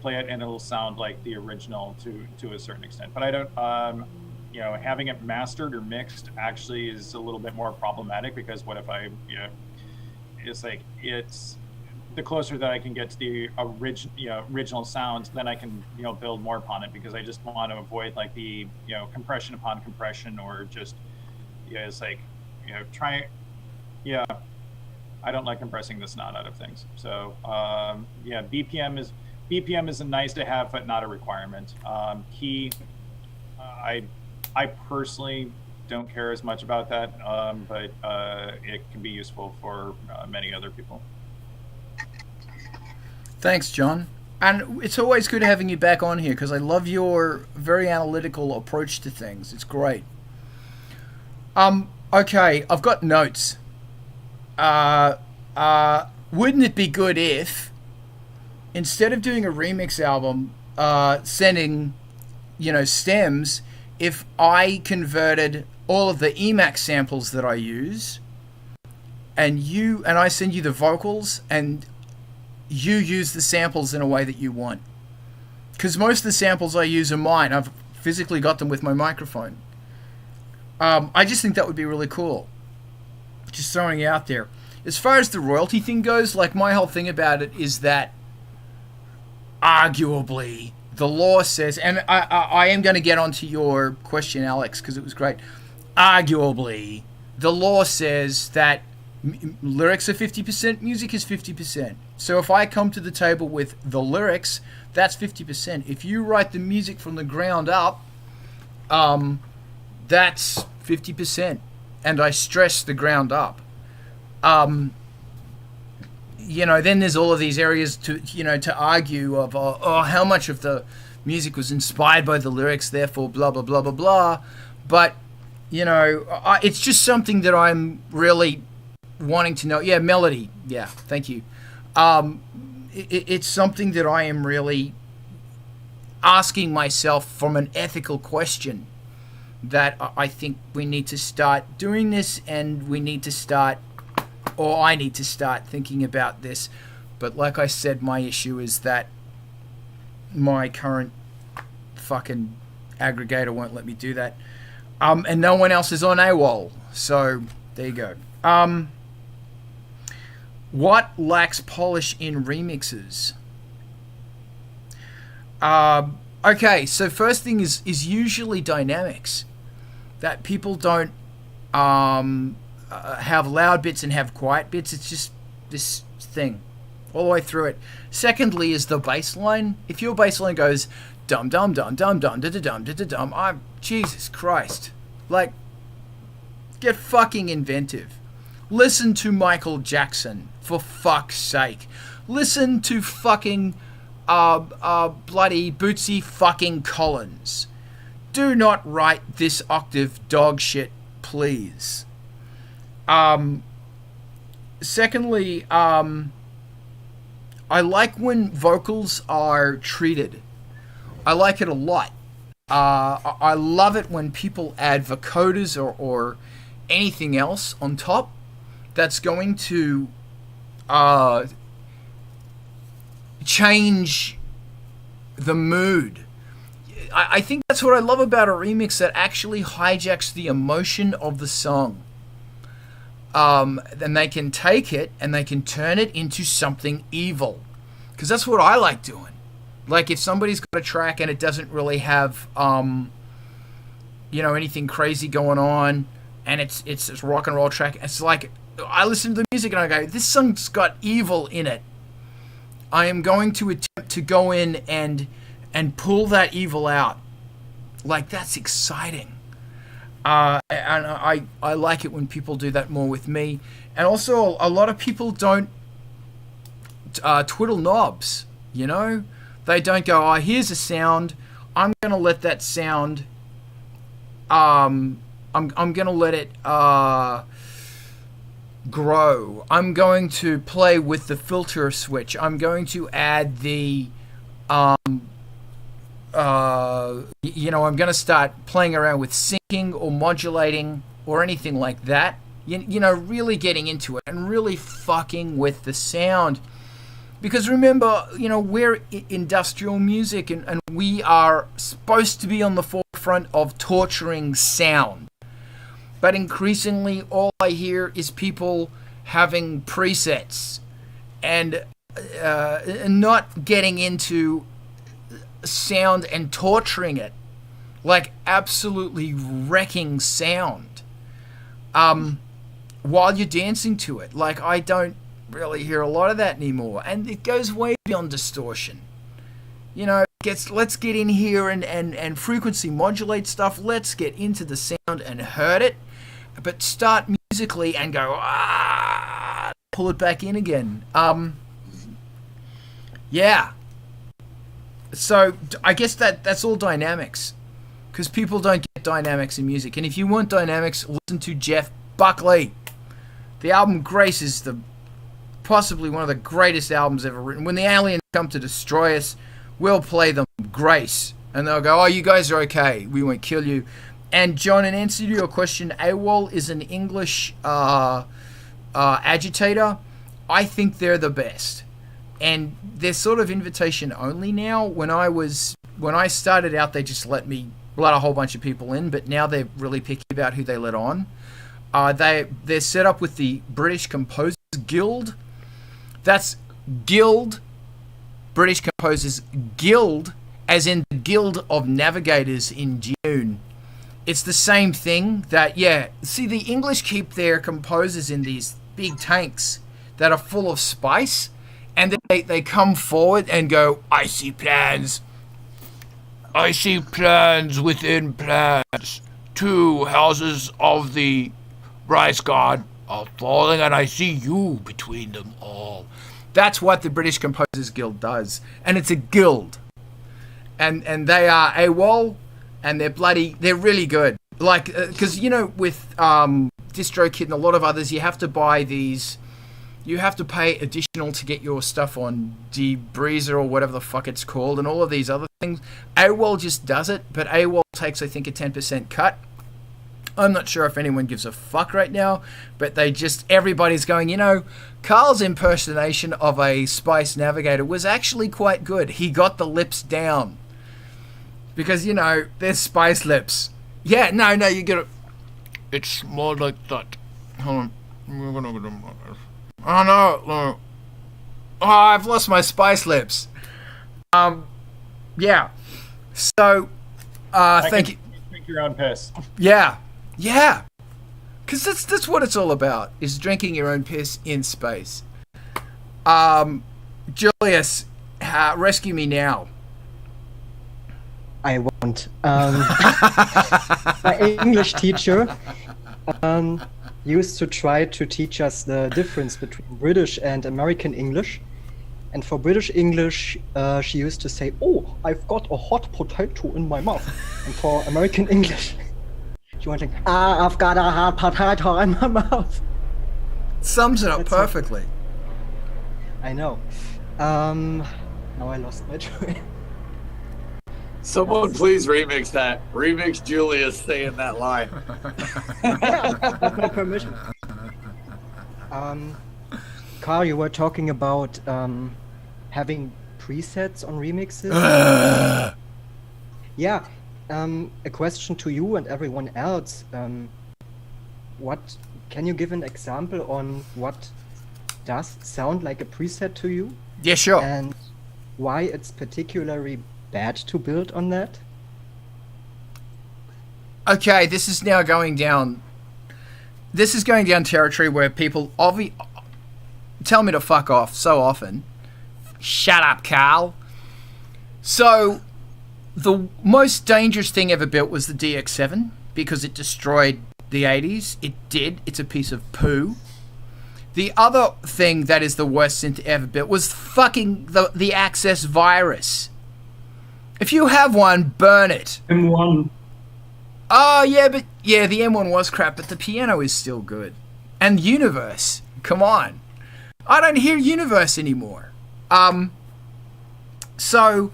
play it and it'll sound like the original to a certain extent. But I don't, having it mastered or mixed actually is a little bit more problematic, because what if it's like, it's the closer that I can get to the original sounds, then I can build more upon it, because I just want to avoid like the compression upon compression, or just it's like I don't like compressing the snot out of things. So BPM is a nice to have, but not a requirement. Key, I personally don't care as much about that, but it can be useful for many other people. Thanks, John. And it's always good having you back on here, because I love your very analytical approach to things. It's great. Okay, I've got notes. Wouldn't it be good if, instead of doing a remix album, sending, stems, if I converted all of the Emacs samples that I use, and I send you the vocals, and you use the samples in a way that you want? Because most of the samples I use are mine. I've physically got them with my microphone. I just think that would be really cool. Just throwing it out there. As far as the royalty thing goes, like, my whole thing about it is that arguably the law says, and I am going to get onto your question, Alex, because it was great. Arguably, the law says that lyrics are 50%, music is 50%. So if I come to the table with the lyrics, that's 50%. If you write the music from the ground up, that's 50%. And I stress the ground up. Then there's all of these areas to argue of, how much of the music was inspired by the lyrics, therefore blah, blah, blah, blah, blah. But, it's just something that I'm really wanting to know. Yeah, melody. Yeah, thank you. It's something that I am really asking myself from an ethical question, that I think we need to start doing this, and I need to start thinking about this. But like I said, my issue is that my current fucking aggregator won't let me do that. And no one else is on AWOL. So there you go. What lacks polish in remixes? Okay, so first thing is usually dynamics. That people don't have loud bits and have quiet bits. It's just this thing all the way through it. Secondly is the bass line. If your bass line goes dum dum dum dum dum da da dum da da dum, I'm Jesus Christ. Like, get fucking inventive. Listen to Michael Jackson, for fuck's sake. Listen to fucking bloody Bootsy fucking Collins. Do not write this octave dog shit, please. Secondly, I like when vocals are treated. I like it a lot. I love it when people add vocoders or anything else on top that's going to change the mood. I think that's what I love about a remix, that actually hijacks the emotion of the song. Then they can take it and they can turn it into something evil. Because that's what I like doing. Like, if somebody's got a track and it doesn't really have, anything crazy going on, and it's a rock and roll track, it's like, I listen to the music and I go, this song's got evil in it. I am going to attempt to go in and pull that evil out. Like, that's exciting. And I like it when people do that more with me. And also, a lot of people don't twiddle knobs, you know? They don't go, oh, here's a sound. I'm going to let that sound... I'm going to let it grow. I'm going to play with the filter switch. I'm going to add the... I'm going to start playing around with syncing or modulating or anything like that. Really getting into it and really fucking with the sound. Because remember, we're industrial music and we are supposed to be on the forefront of torturing sound. But increasingly, all I hear is people having presets and not getting into sound and torturing it, like absolutely wrecking sound while you're dancing to it. Like, I don't really hear a lot of that anymore, and it goes way beyond distortion. Let's get in here and frequency modulate stuff. Let's get into the sound and hurt it, but start musically and go pull it back in again. Yeah. So I guess that's all dynamics, because people don't get dynamics in music. And if you want dynamics, listen to Jeff Buckley. The album Grace is possibly one of the greatest albums ever written. When the aliens come to destroy us, we'll play them Grace, and they'll go, oh, you guys are okay, we won't kill you. And John, in answer to your question, AWOL is an English agitator. I think they're the best. And they're sort of invitation only now. When I started out, they just let a whole bunch of people in, but now they're really picky about who they let on. They're set up with the British Composers Guild. That's Guild, British Composers Guild, as in the Guild of Navigators in June. It's the same thing see, the English keep their composers in these big tanks that are full of spice. And then they come forward and go, I see plans. I see plans within plans. 2 houses of the Rice God are falling, and I see you between them all. That's what the British Composers Guild does. And it's a guild. And they are AWOL, and they're really good. Like, because, with DistroKid and a lot of others, you have to buy these... You have to pay additional to get your stuff on Debreezer or whatever the fuck it's called, and all of these other things. AWOL just does it, but AWOL takes, I think, a 10% cut. I'm not sure if anyone gives a fuck right now, but everybody's going, Carl's impersonation of a Spice Navigator was actually quite good. He got the lips down. Because, there's Spice lips. Yeah, no, you get it. It's more like that. Hold on. Oh no! Oh, I've lost my spice lips. Yeah. So, thank you. Drink your own piss. Yeah. Because that's what it's all about: is drinking your own piss in space. Julius, rescue me now. I won't. My English teacher. Used to try to teach us the difference between British and American English. And for British English, she used to say, oh, I've got a hot potato in my mouth. And for American English, she went like, I've got a hot potato in my mouth. Sums it up perfectly. I know. Now I lost my train. Someone please remix that. Remix Julius saying that line. With my permission. Carl, you were talking about having presets on remixes. Yeah. A question to you and everyone else. What can you give an example on what does sound like a preset to you? Yeah, sure. And why it's particularly bad to build on that? Okay, this is now going down. This is going down territory where people tell me to fuck off so often. Shut up, Carl. So, The most dangerous thing ever built was the DX7 because it destroyed the 80s. It did. It's a piece of poo. The other thing that is the worst synth ever built was fucking the Access virus. If you have one, burn it. M1. Oh, yeah, but yeah, the M1 was crap, but the piano is still good. And Universe, come on. I don't hear Universe anymore. So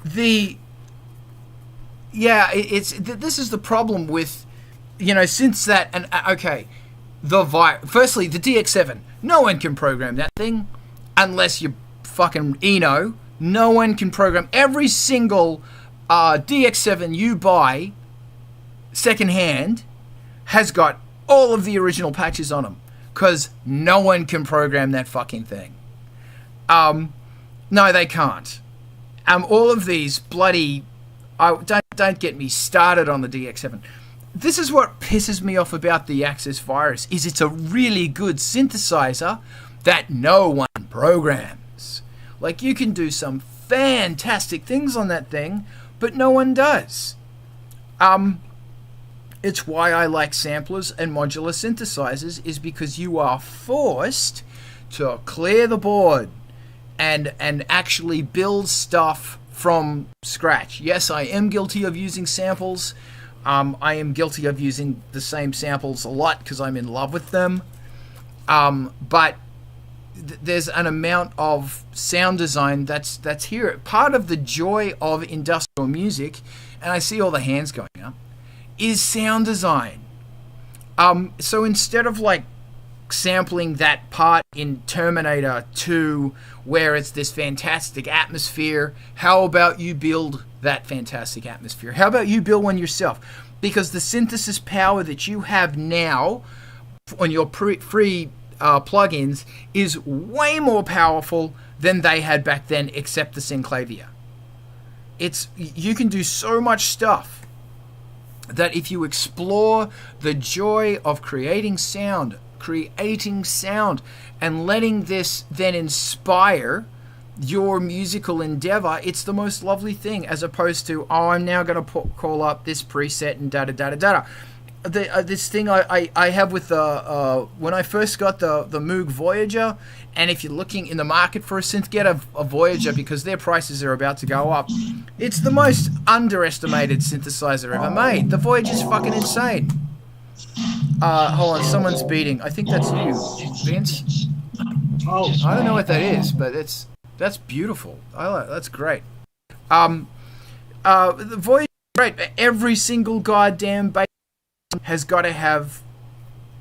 this is the problem with, since that, and okay, firstly, the DX7, no one can program that thing unless you're fucking Eno. No one can program every single DX7 you buy secondhand has got all of the original patches on them because no one can program that fucking thing. No, they can't. All of these bloody... don't get me started on the DX7. This is what pisses me off about the Access virus, is it's a really good synthesizer that no one programs. Like, you can do some fantastic things on that thing, but no one does. It's why I like samplers and modular synthesizers, is because you are forced to clear the board and actually build stuff from scratch. Yes, I am guilty of using samples. I am guilty of using the same samples a lot because I'm in love with them. But there's an amount of sound design that's here. Part of the joy of industrial music, and I see all the hands going up, is sound design. So instead of like sampling that part in Terminator 2 where it's this fantastic atmosphere, how about you build that fantastic atmosphere? How about you build one yourself? Because the synthesis power that you have now on your free plugins is way more powerful than they had back then, except the synclavier. You can do so much stuff that if you explore the joy of creating sound and letting this then inspire your musical endeavor, it's the most lovely thing, as opposed to, I'm now going to call up this preset and da-da-da-da-da. This thing I have with when I first got the Moog Voyager, and if you're looking in the market for a synth, get a Voyager because their prices are about to go up. It's the most underestimated synthesizer ever made. The Voyager's fucking insane. Hold on, someone's beating. I think that's you, Vince. Oh, I don't know what that is, but that's beautiful. That's great. The Voyager is great. Every single goddamn bass has got to have,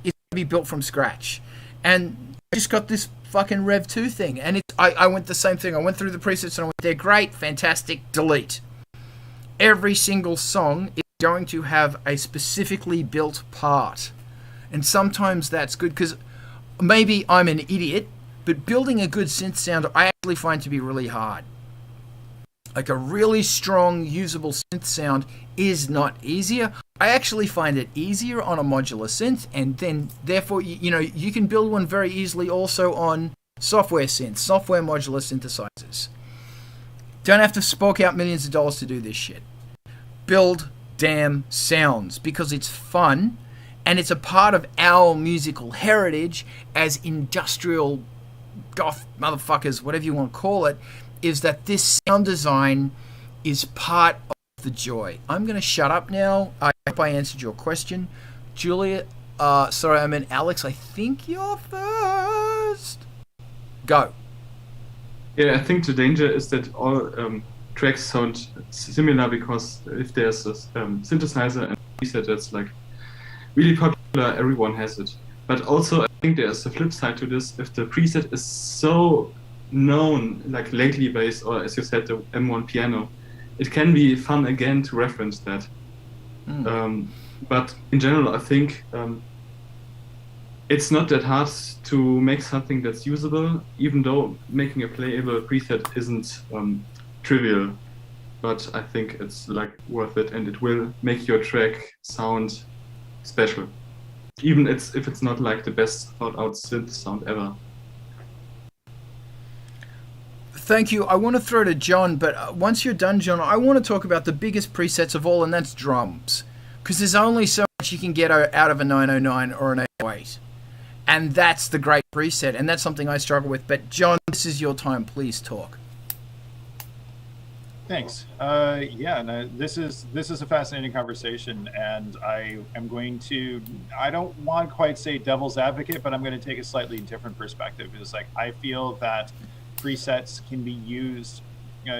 it's got to be built from scratch. And I just got this fucking Rev 2 thing, and I went the same thing. I went through the presets and I went, they're great, fantastic, delete. Every single song is going to have a specifically built part. And sometimes that's good, because maybe I'm an idiot, but building a good synth sound I actually find to be really hard. Like, a really strong, usable synth sound is not easier. I actually find it easier on a modular synth, and then, therefore, you can build one very easily also on software synths, software modular synthesizers. Don't have to fork out millions of dollars to do this shit. Build damn sounds, because it's fun, and it's a part of our musical heritage as industrial goth motherfuckers, whatever you want to call it, is that this sound design is part of the joy. I'm going to shut up now. I hope I answered your question. Julia, sorry, I meant Alex, I think you're first. Go. Yeah, I think the danger is that all tracks sound similar, because if there's a synthesizer and preset that's like really popular, everyone has it. But also, I think there's a flip side to this. If the preset is so known, like lately bass, or as you said, the M1 piano, it can be fun again to reference that. But in general, I think it's not that hard to make something that's usable, even though making a playable preset isn't trivial. But I think it's like worth it, and it will make your track sound special, even if it's not like the best thought out synth sound ever. Thank you. I want to throw to John, but once you're done, John, I want to talk about the biggest presets of all, and that's drums. Because there's only so much you can get out of a 909 or an 808. And that's the great preset, and that's something I struggle with. But John, this is your time. Please talk. Thanks. Yeah, no, this is a fascinating conversation, and I am going to, I don't want to quite say devil's advocate, but I'm going to take a slightly different perspective. It's like, I feel that presets can be used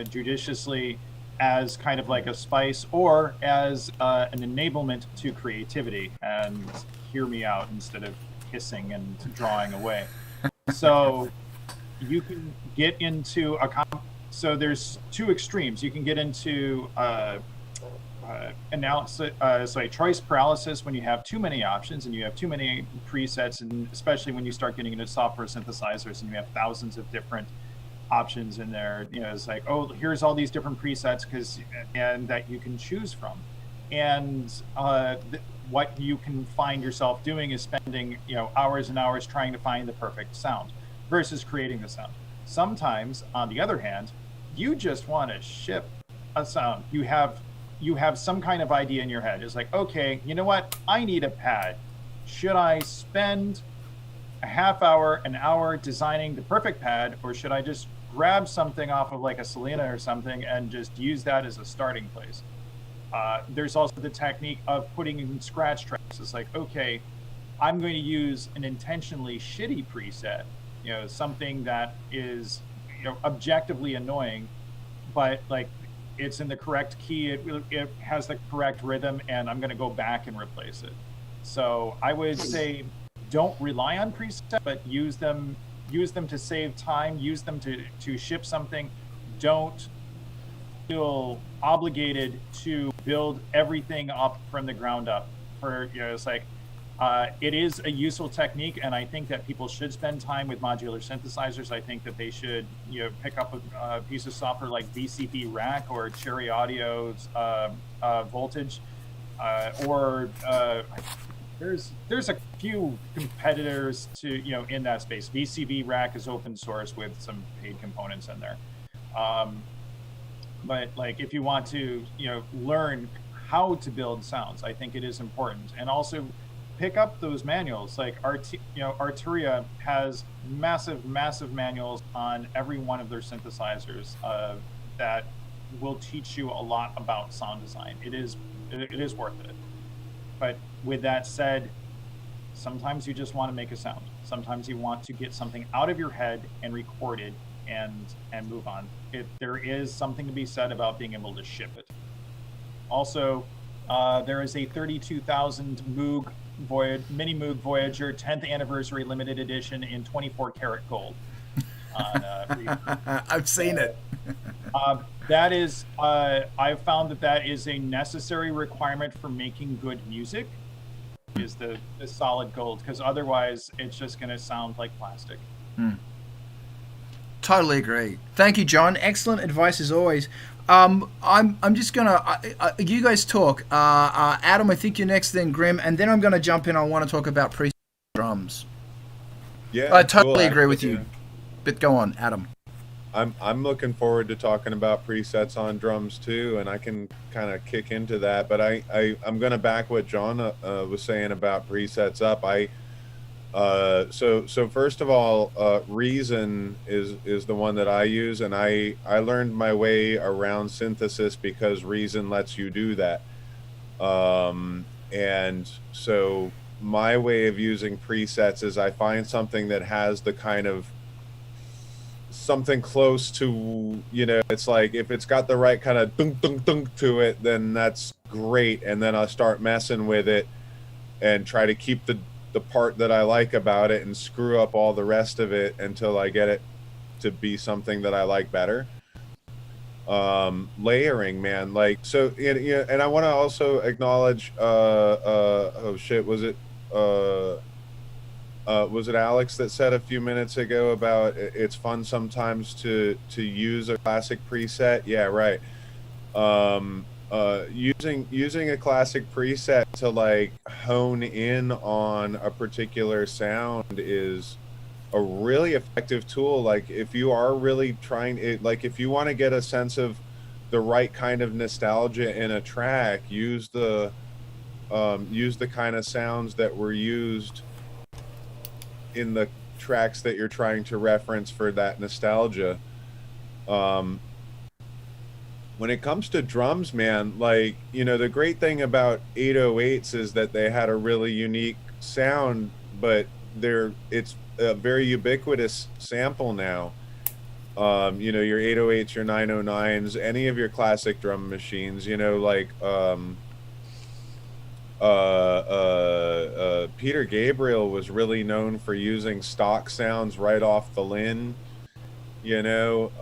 judiciously as kind of like a spice or as an enablement to creativity. And hear me out instead of hissing and drawing away. So you can get into so there's two extremes. You can get into analysis, choice paralysis when you have too many options and you have too many presets, and especially when you start getting into software synthesizers and you have thousands of different options in there. It's like, oh, here's all these different presets and that you can choose from, and what you can find yourself doing is spending hours and hours trying to find the perfect sound versus creating the sound. Sometimes, on the other hand, you just want to ship a sound. You have some kind of idea in your head. It's like, okay, you know what? I need a pad. Should I spend a half hour, an hour designing the perfect pad, or should I just grab something off of like a Selena or something and just use that as a starting place? There's also the technique of putting in scratch tracks. It's like, okay, I'm going to use an intentionally shitty preset, something that is objectively annoying, but like it's in the correct key, it has the correct rhythm, and I'm going to go back and replace it. So I would say don't rely on presets, but use them to save time, use them to ship something. Don't feel obligated to build everything up from the ground up. It's like, it is a useful technique, and I think that people should spend time with modular synthesizers. I think that they should, pick up a piece of software like VCP Rack or Cherry Audio's Voltage, or there's a few competitors to in that space. VCP Rack is open source with some paid components in there, but like if you want to learn how to build sounds, I think it is important, and also pick up those manuals. Like Arturia has massive manuals on every one of their synthesizers that will teach you a lot about sound design. It is worth it. But with that said, sometimes you just want to make a sound. Sometimes you want to get something out of your head and record it and move on. There is something to be said about being able to ship it. Also, there is a 32,000 Moog Mini Moog Voyager 10th anniversary limited edition in 24 karat gold. I've seen it. That is, I've found that is a necessary requirement for making good music, is the solid gold, because otherwise it's just going to sound like plastic. Totally agree. Thank you, John. Excellent advice as always. I'm just gonna you guys talk. Adam, I think you're next, then Grim, and then I'm gonna jump in. I want to talk about preset drums. Yeah, I totally cool. agree with you. But go on, Adam. I'm looking forward to talking about presets on drums too, and I can kind of kick into that. But I'm gonna back what John was saying about presets up. So first of all, Reason is the one that I use, and I learned my way around synthesis because Reason lets you do that. And so my way of using presets is I find something that has the kind of something close to, it's like if it's got the right kind of dunk dunk dunk to it, then that's great. And then I'll start messing with it and try to keep the part that I like about it and screw up all the rest of it until I get it to be something that I like better. Layering, man, like, so, and I want to also acknowledge, oh shit, was it Alex that said a few minutes ago about it's fun sometimes to use a classic preset? Yeah, right. Using a classic preset to like hone in on a particular sound is a really effective tool. Like if you are really trying it, like if you want to get a sense of the right kind of nostalgia in a track, use the kind of sounds that were used in the tracks that you're trying to reference for that nostalgia. When it comes to drums, man, like, you know, the great thing about 808s is that they had a really unique sound, but it's a very ubiquitous sample now. You know, your 808s, your 909s, any of your classic drum machines, you know, like Peter Gabriel was really known for using stock sounds right off the Lin, you know,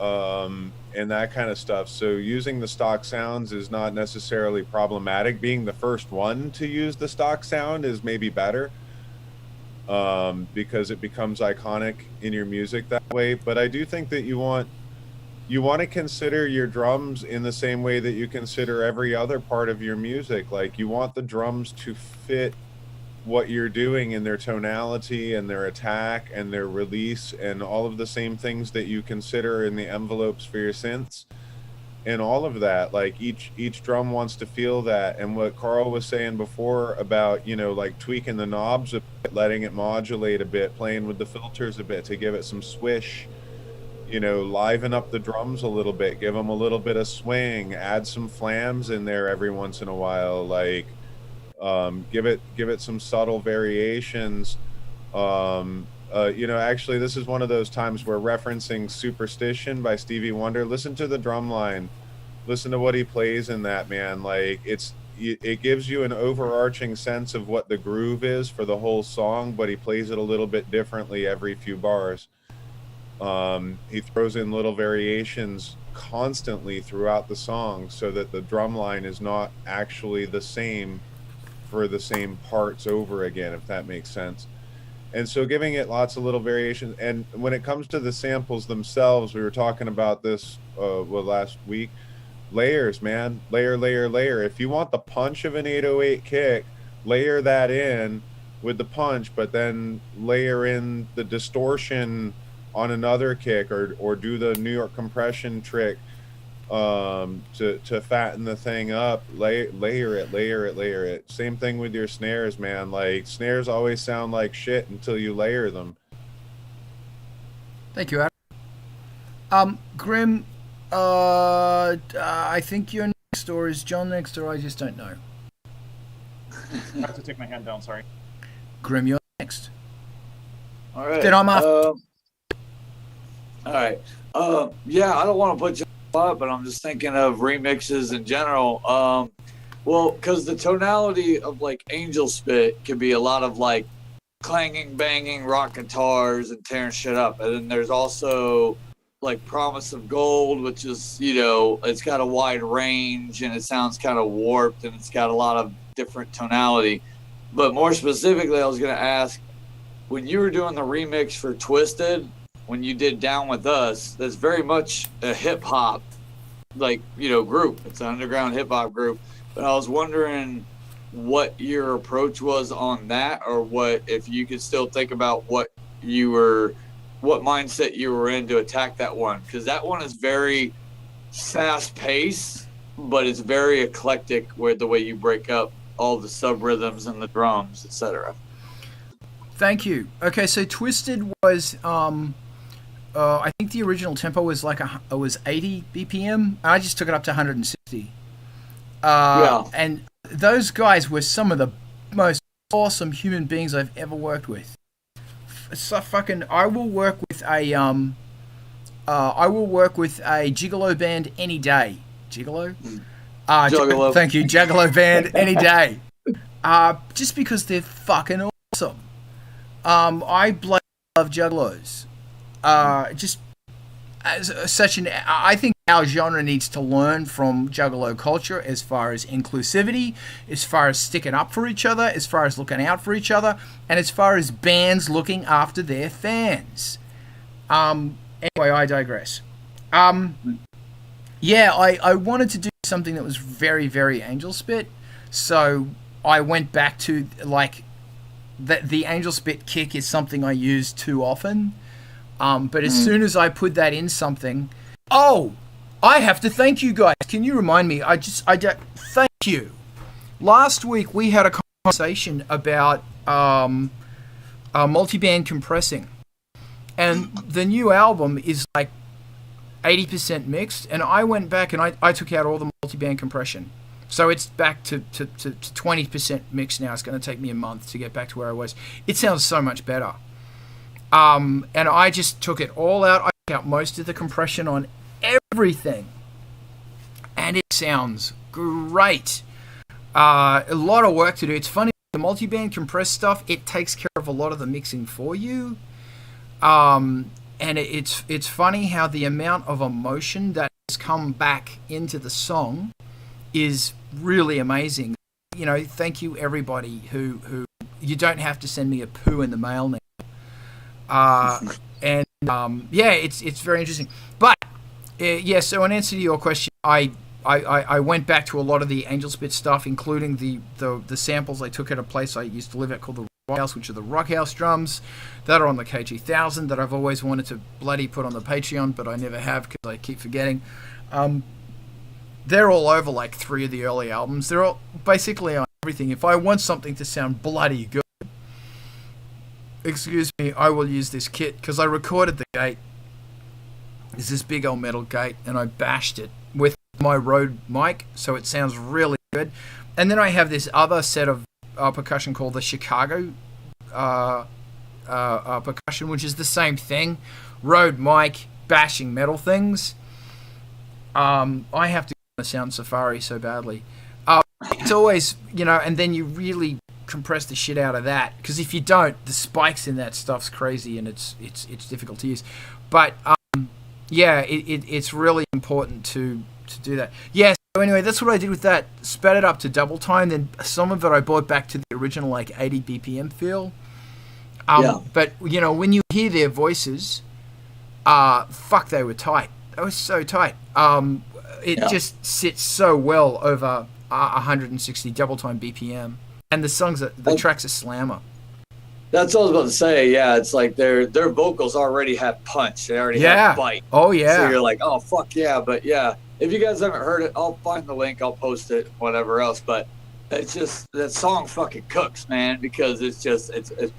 and that kind of stuff. So using the stock sounds is not necessarily problematic. Being the first one to use the stock sound is maybe better, because it becomes iconic in your music that way. But I do think that you want to consider your drums in the same way that you consider every other part of your music. Like, you want the drums to fit what you're doing in their tonality and their attack and their release and all of the same things that you consider in the envelopes for your synths and all of that. Like each drum wants to feel that. And what Carl was saying before about, you know, like tweaking the knobs a bit, letting it modulate a bit, playing with the filters a bit to give it some swish, you know, liven up the drums a little bit, give them a little bit of swing, add some flams in there every once in a while, like give it some subtle variations. You know, actually, this is one of those times where referencing Superstition by Stevie Wonder, listen to the drum line, listen to what he plays in that, man. Like, it gives you an overarching sense of what the groove is for the whole song, but he plays it a little bit differently every few bars. He throws in little variations constantly throughout the song so that the drum line is not actually the same for the same parts over again, if that makes sense. And so giving it lots of little variations. And when it comes to the samples themselves, we were talking about this last week, layers, man. Layer. If you want the punch of an 808 kick, layer that in with the punch, but then layer in the distortion on another kick, or do the New York compression trick to fatten the thing up. Layer it. Same thing with your snares, man. Like, snares always sound like shit until you layer them. Thank you, Adam. Grim, I think you're next, or is John next, or I just don't know. I have to take my hand down, sorry. Grim, you're next. All right. Then I'm off. All right. Yeah, I don't want to put you on, but I'm just thinking of remixes in general. Well, because the tonality of like Angelspit can be a lot of like clanging, banging rock guitars and tearing shit up. And then there's also like Promise of Gold, which is, you know, it's got a wide range and it sounds kind of warped and it's got a lot of different tonality. But more specifically, I was going to ask, when you were doing the remix for Twisted, when you did Down With Us, that's very much a hip hop, like, you know, group. It's an underground hip hop group. But I was wondering what your approach was on that, or what, if you could still think about what mindset you were in to attack that one. Because that one is very fast paced, but it's very eclectic with the way you break up all the sub rhythms and the drums, etc. Thank you. Okay, so Twisted was I think the original tempo was like it was 80 BPM. I just took it up to 160. Yeah. And those guys were some of the most awesome human beings I've ever worked with. So fucking, I will work with a Gigolo band any day. Gigolo? Juggalo. Thank you, Juggalo band any day. Just because they're fucking awesome. I bloody love Juggalos. Just as such I think our genre needs to learn from Juggalo culture as far as inclusivity, as far as sticking up for each other, as far as looking out for each other, and as far as bands looking after their fans. Anyway, I digress. Yeah, I wanted to do something that was very, very Angelspit, so I went back to, like, that the Angelspit kick is something I use too often. But as soon as I put that in something, I have to thank you guys. Can you remind me? Thank you. Last week we had a conversation about multiband compressing, and the new album is like 80% mixed, and I went back and I took out all the multiband compression. So it's back to 20% mix now. It's going to take me a month to get back to where I was. It sounds so much better. And I just took it all out. I took out most of the compression on everything. And it sounds great. A lot of work to do. It's funny, the multiband compressed stuff, it takes care of a lot of the mixing for you. And it's funny how the amount of emotion that has come back into the song is really amazing. You know, thank you everybody who you don't have to send me a poo in the mail now. It's very interesting. But so in answer to your question, I went back to a lot of the Angelspit stuff, including the samples I took at a place I used to live at called the Rock House, which are the Rock House drums that are on the KG1000 that I've always wanted to bloody put on the Patreon, but I never have because I keep forgetting. They're all over like 3 of the early albums. They're all basically on everything. If I want something to sound bloody good, excuse me, I will use this kit because I recorded the gate. It's this big old metal gate, and I bashed it with my Rode mic, so it sounds really good. And then I have this other set of percussion called the Chicago percussion, which is the same thing. Rode mic, bashing metal things. I have to sound Safari so badly. It's always, and then you really compress the shit out of that, because if you don't, the spikes in that stuff's crazy and it's difficult to use. But it's really important to do that. So anyway, that's what I did with that. Sped it up to double time, then some of it I brought back to the original like 80 BPM feel. But when you hear their voices, they were tight. They were so tight. It just sits so well over 160 double time BPM, and the tracks are slammer. That's what I was about to say. Yeah, it's like their vocals already have punch. They already have bite. Oh yeah. So you're like, oh fuck yeah. But yeah, if you guys haven't heard it, I'll find the link. I'll post it, whatever else. But it's just that song fucking cooks, man, because it's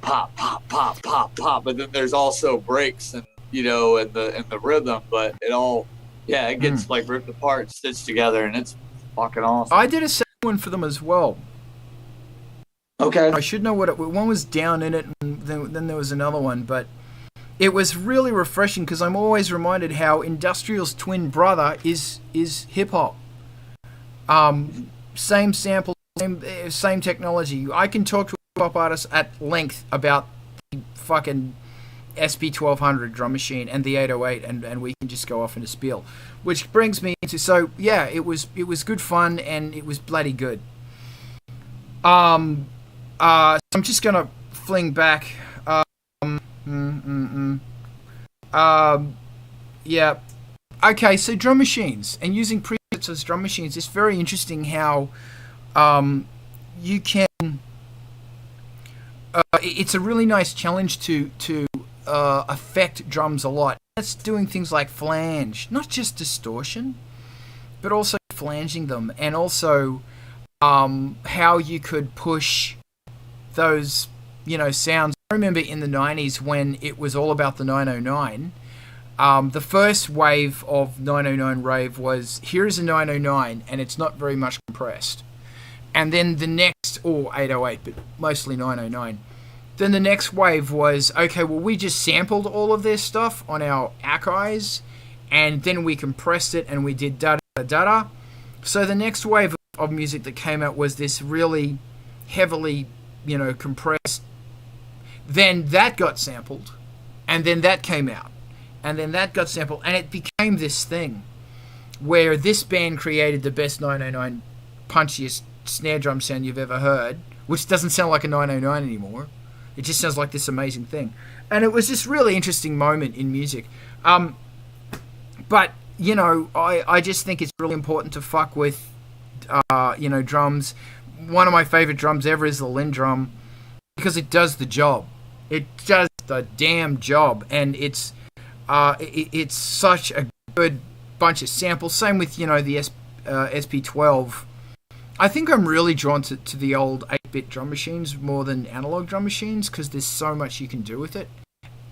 pop, pop, pop, pop, pop. But then there's also breaks and and the rhythm. But it all, it gets like ripped apart and stitched together, and it's fucking awesome. I did a second one for them as well. Okay. I should know one was down in it, and then there was another one, but it was really refreshing because I'm always reminded how Industrial's twin brother is hip hop. Same sample, same technology. I can talk to a hip hop artist at length about the fucking SP1200 drum machine and the 808, and we can just go off into spiel, which brings me into it was good fun and it was bloody good. So I'm just gonna fling back. Okay, so drum machines and using presets as drum machines. It's very interesting how you can. It's a really nice challenge to affect drums a lot. That's doing things like flange, not just distortion, but also flanging them, and also how you could push those sounds. I remember in the 90s when it was all about the 909. The first wave of 909 rave was, here's a 909 and it's not very much compressed. And then the next, or 808, but mostly 909. Then the next wave was, okay, well, we just sampled all of their stuff on our Ackeyes, and then we compressed it and we did da-da-da-da. So the next wave of music that came out was this really heavily, compressed. Then that got sampled, and then that came out, and then that got sampled, and it became this thing where this band created the best 909 punchiest snare drum sound you've ever heard, which doesn't sound like a 909 anymore. It just sounds like this amazing thing. And it was this really interesting moment in music. But, I just think it's really important to fuck with, drums. One of my favorite drums ever is the Linn drum. because it does the job. It does the damn job, and it's such a good bunch of samples. Same with, you know, the SP12. I think I'm really drawn to the old 8-bit drum machines more than analog drum machines because there's so much you can do with it.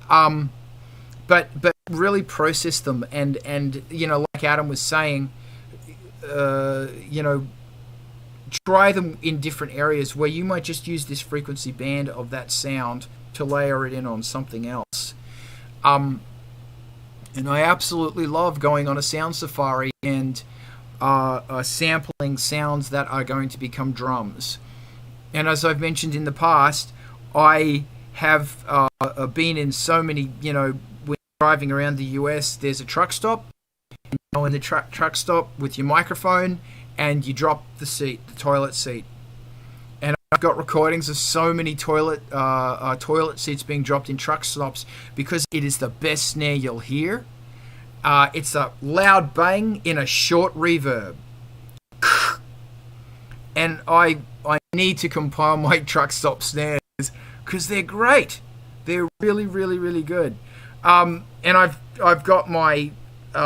But really process them and you know, like Adam was saying, you know, try them in different areas where you might just use this frequency band of that sound to layer it in on something else. And I absolutely love going on a sound safari and sampling sounds that are going to become drums. And as I've mentioned in the past, I have been in so many, you know, when driving around the US, there's a truck stop. And you go in the truck stop with your microphone and you drop the toilet seat. And I've got recordings of so many toilet seats being dropped in truck stops because it is the best snare you'll hear. It's a loud bang in a short reverb. And I need to compile my truck stop snares because they're great. They're really, really, really good. And I've got my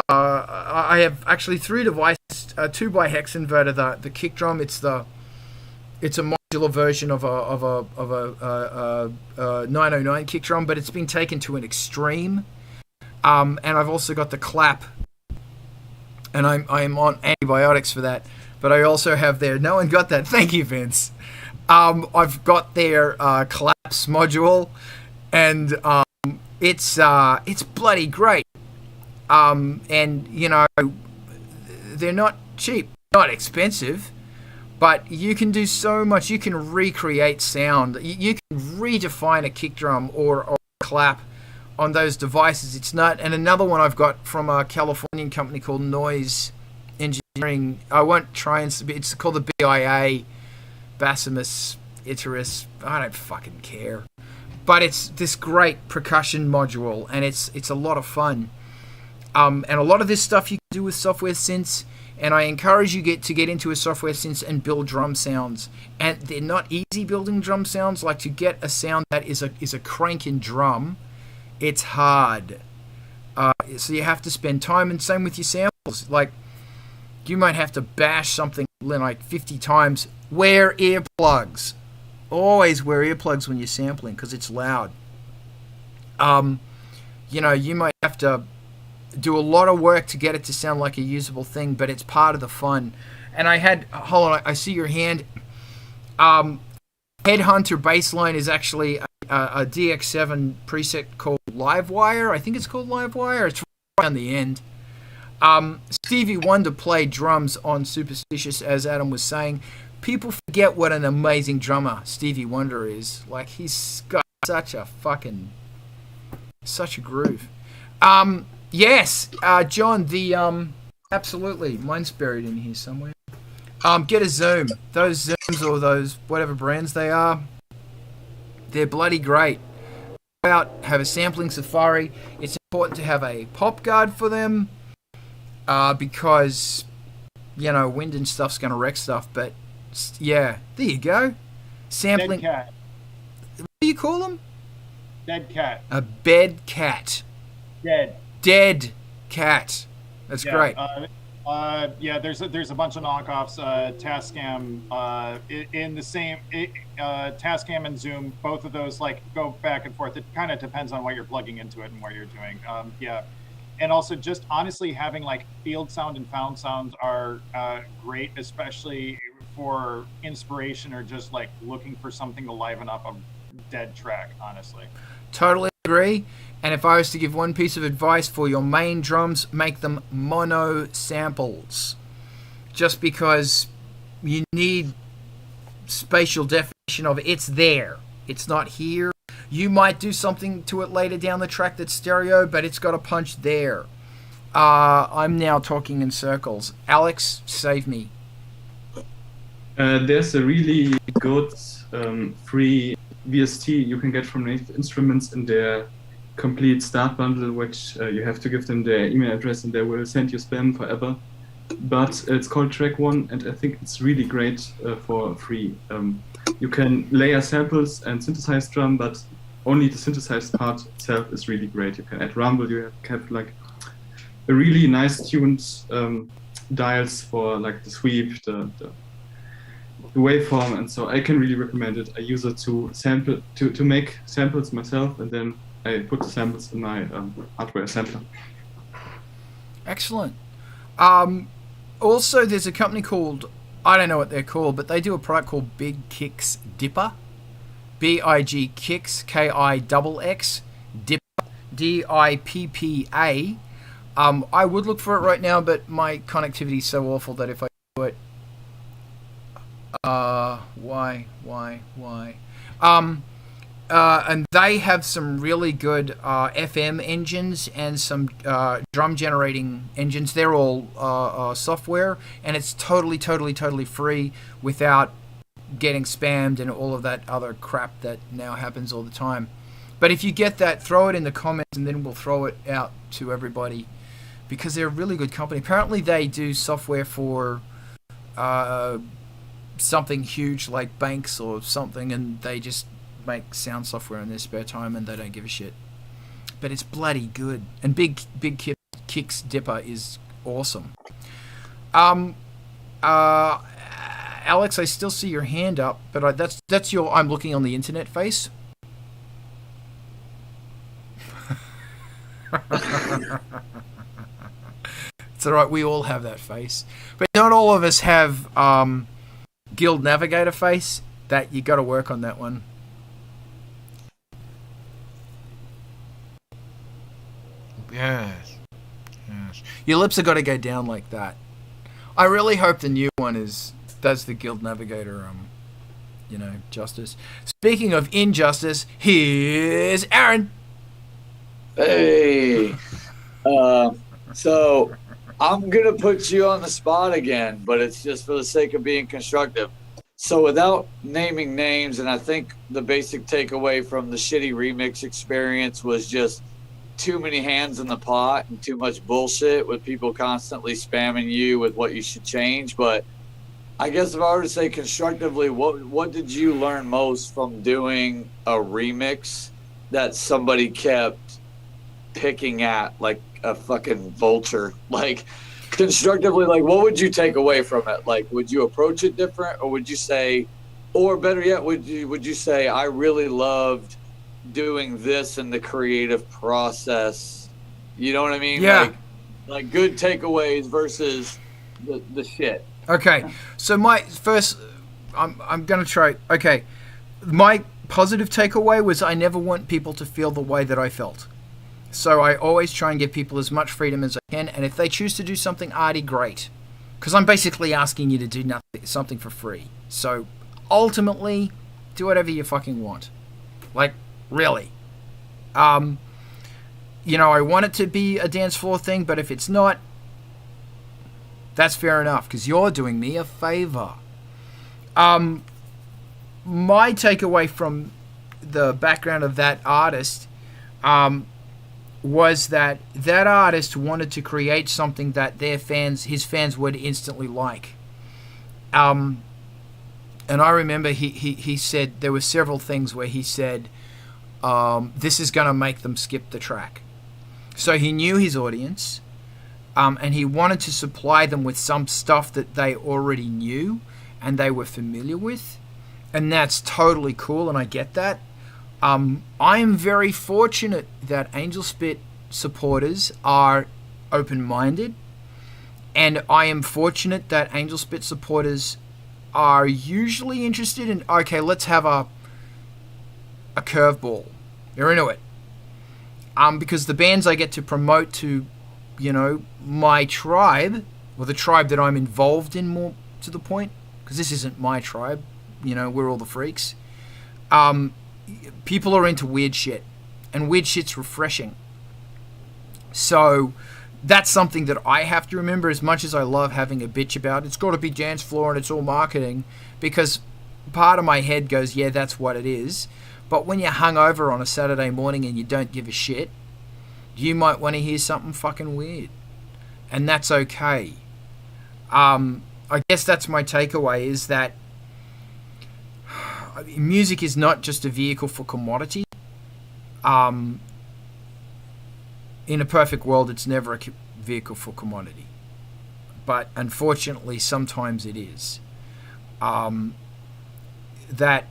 I have actually 3 devices, 2x hex inverter, the kick drum. It's a modular version of a 909 kick drum, but it's been taken to an extreme. And I've also got the clap, and I'm on antibiotics for that. But I also have their, no one got that. Thank you, Vince. I've got their collapse module, and it's bloody great. And you know, they're not cheap, not expensive, but you can do so much. You can recreate sound. You can redefine a kick drum or a clap on those devices. It's not. And another one I've got from a Californian company called Noise Engineering. I won't try and. It's called the BIA, Bassimus Iterus. I don't fucking care. But it's this great percussion module, and it's a lot of fun. And a lot of this stuff you can do with software synths, and I encourage you to get into a software synth and build drum sounds. And they're not easy building drum sounds. Like, to get a sound that is a cranking drum, it's hard. So you have to spend time, and same with your samples. Like, you might have to bash something like 50 times. Wear earplugs. Always wear earplugs when you're sampling because it's loud. You know, you might have to do a lot of work to get it to sound like a usable thing, but it's part of the fun. And hold on, I see your hand. Headhunter bassline is actually a DX7 preset called Livewire. I think it's called Livewire. It's right on the end. Stevie Wonder played drums on Superstitious, as Adam was saying. People forget what an amazing drummer Stevie Wonder is. Like, he's got such a groove. Yes, John, absolutely, mine's buried in here somewhere. Get a Zoom. Those Zooms or those whatever brands they are, they're bloody great. Go out, have a sampling safari. It's important to have a pop guard for them, because, you know, wind and stuff's going to wreck stuff. But yeah, there you go. Sampling. Dead cat. What do you call them? Dead cat. A bed cat. Dead cat. That's great. Yeah, there's a bunch of knockoffs. Tascam in the same Tascam and Zoom. Both of those like go back and forth. It kind of depends on what you're plugging into it and what you're doing. Yeah, and also just honestly having like field sound and found sound are great, especially for inspiration or just like looking for something to liven up a dead track. Honestly, totally agree. And if I was to give one piece of advice for your main drums, make them mono samples. Just because you need spatial definition of it. It's there. It's not here. You might do something to it later down the track that's stereo, but it's got a punch there. I'm now talking in circles. Alex, save me. There's a really good free VST you can get from Native Instruments in their complete start bundle, which you have to give them their email address and they will send you spam forever. but it's called Track 1, and I think it's really great for free. You can layer samples and synthesize drum, but only the synthesized part itself is really great. You can add rumble, you have like a really nice tuned dials for like the sweep, the waveform, and so I can really recommend it. I use it to sample to make samples myself, and then I put the samples in my hardware sampler. Excellent. Also, there's a company called, I don't know what they're called, but they do a product called Big Kicks Dipper. B-I-G Kicks, K-I-X, Dipper, D-I-P-P-A. I would look for it right now, but my connectivity is so awful that if I do it... why? And they have some really good FM engines and some drum generating engines. They're all software, and it's totally free without getting spammed and all of that other crap that now happens all the time. But if you get that, throw it in the comments, and then we'll throw it out to everybody, because they're a really good company. Apparently they do software for something huge like banks or something, and they just make sound software in their spare time, and they don't give a shit. But it's bloody good. And Big Kicks Dipper is awesome. Alex, I still see your hand up, but that's your I'm looking on the internet face. It's alright, we all have that face. But not all of us have Guild Navigator face. That you got to work on that one. Yes. Your lips have got to go down like that. I really hope the new one does the Guild Navigator, justice. Speaking of injustice, here's Aaron. Hey. So I'm going to put you on the spot again, but it's just for the sake of being constructive. So without naming names, and I think the basic takeaway from the shitty remix experience was just too many hands in the pot and too much bullshit with people constantly spamming you with what you should change. But I guess if I were to say constructively, what did you learn most from doing a remix that somebody kept picking at like a fucking vulture? Like, constructively, like, what would you take away from it? Like, would you approach it different, or would you say, or better yet, would you say, I really loved doing this in the creative process? You know what I mean? Yeah. Like good takeaways versus the shit. Okay, so my first, I'm gonna try. Okay, my positive takeaway was I never want people to feel the way that I felt. So I always try and give people as much freedom as I can, and if they choose to do something arty, great, because I'm basically asking you to do something for free. So ultimately, do whatever you fucking want. Like, really. I want it to be a dance floor thing, but if it's not, that's fair enough, because you're doing me a favor. My takeaway from the background of that artist was that artist wanted to create something that his fans would instantly like. And I remember he said there were several things where he said, this is going to make them skip the track. So he knew his audience, and he wanted to supply them with some stuff that they already knew and they were familiar with, and that's totally cool, and I get that. I am very fortunate that Angelspit supporters are open-minded, and I am fortunate that Angelspit supporters are usually interested in, okay, let's have a curveball. They're into it. Because the bands I get to promote to, my tribe, or the tribe that I'm involved in more to the point, because this isn't my tribe, we're all the freaks. People are into weird shit, and weird shit's refreshing. So that's something that I have to remember, as much as I love having a bitch about it's got to be dance floor and it's all marketing, because part of my head goes, yeah, that's what it is. But when you're hungover on a Saturday morning and you don't give a shit, you might want to hear something fucking weird, and that's okay. I guess that's my takeaway, is that music is not just a vehicle for commodity. In a perfect world, it's never a vehicle for commodity. But unfortunately, sometimes it is. That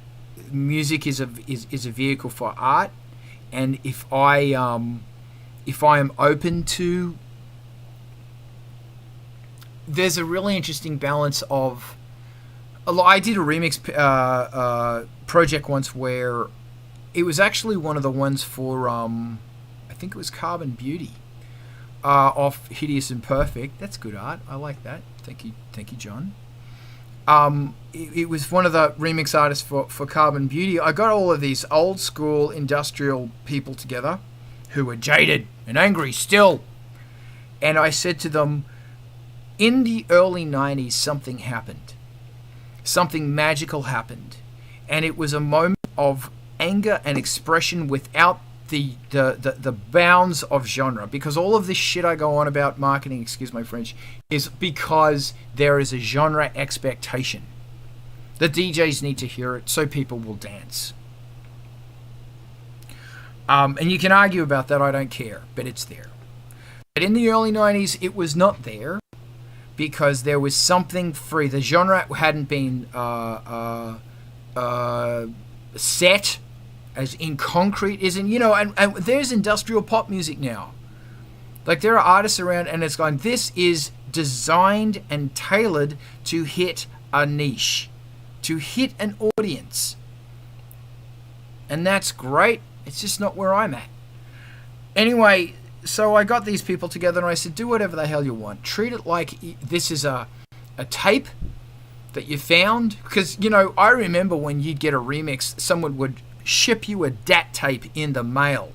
music is a vehicle for art, and if I am open to, there's a really interesting balance of. I did a remix project once where it was actually one of the ones for I think it was Carbon Beauty, off Hideous and Perfect. That's good art. I like that. Thank you, John. It was one of the remix artists for Carbon Beauty. I got all of these old school industrial people together who were jaded and angry still. And I said to them, in the early 90s, something happened. Something magical happened. And it was a moment of anger and expression without the bounds of genre. Because all of this shit I go on about marketing, excuse my French, is because there is a genre expectation. The DJs need to hear it so people will dance. And you can argue about that, I don't care, but it's there. But in the early 90s, it was not there because there was something free. The genre hadn't been set as in concrete, isn't, and there's industrial pop music now. Like, there are artists around and it's going, this is designed and tailored to hit a niche, to hit an audience. And that's great. It's just not where I'm at. Anyway, so I got these people together and I said, do whatever the hell you want. Treat it like this is a tape that you found. Because, I remember when you'd get a remix, someone would ship you a DAT tape in the mail.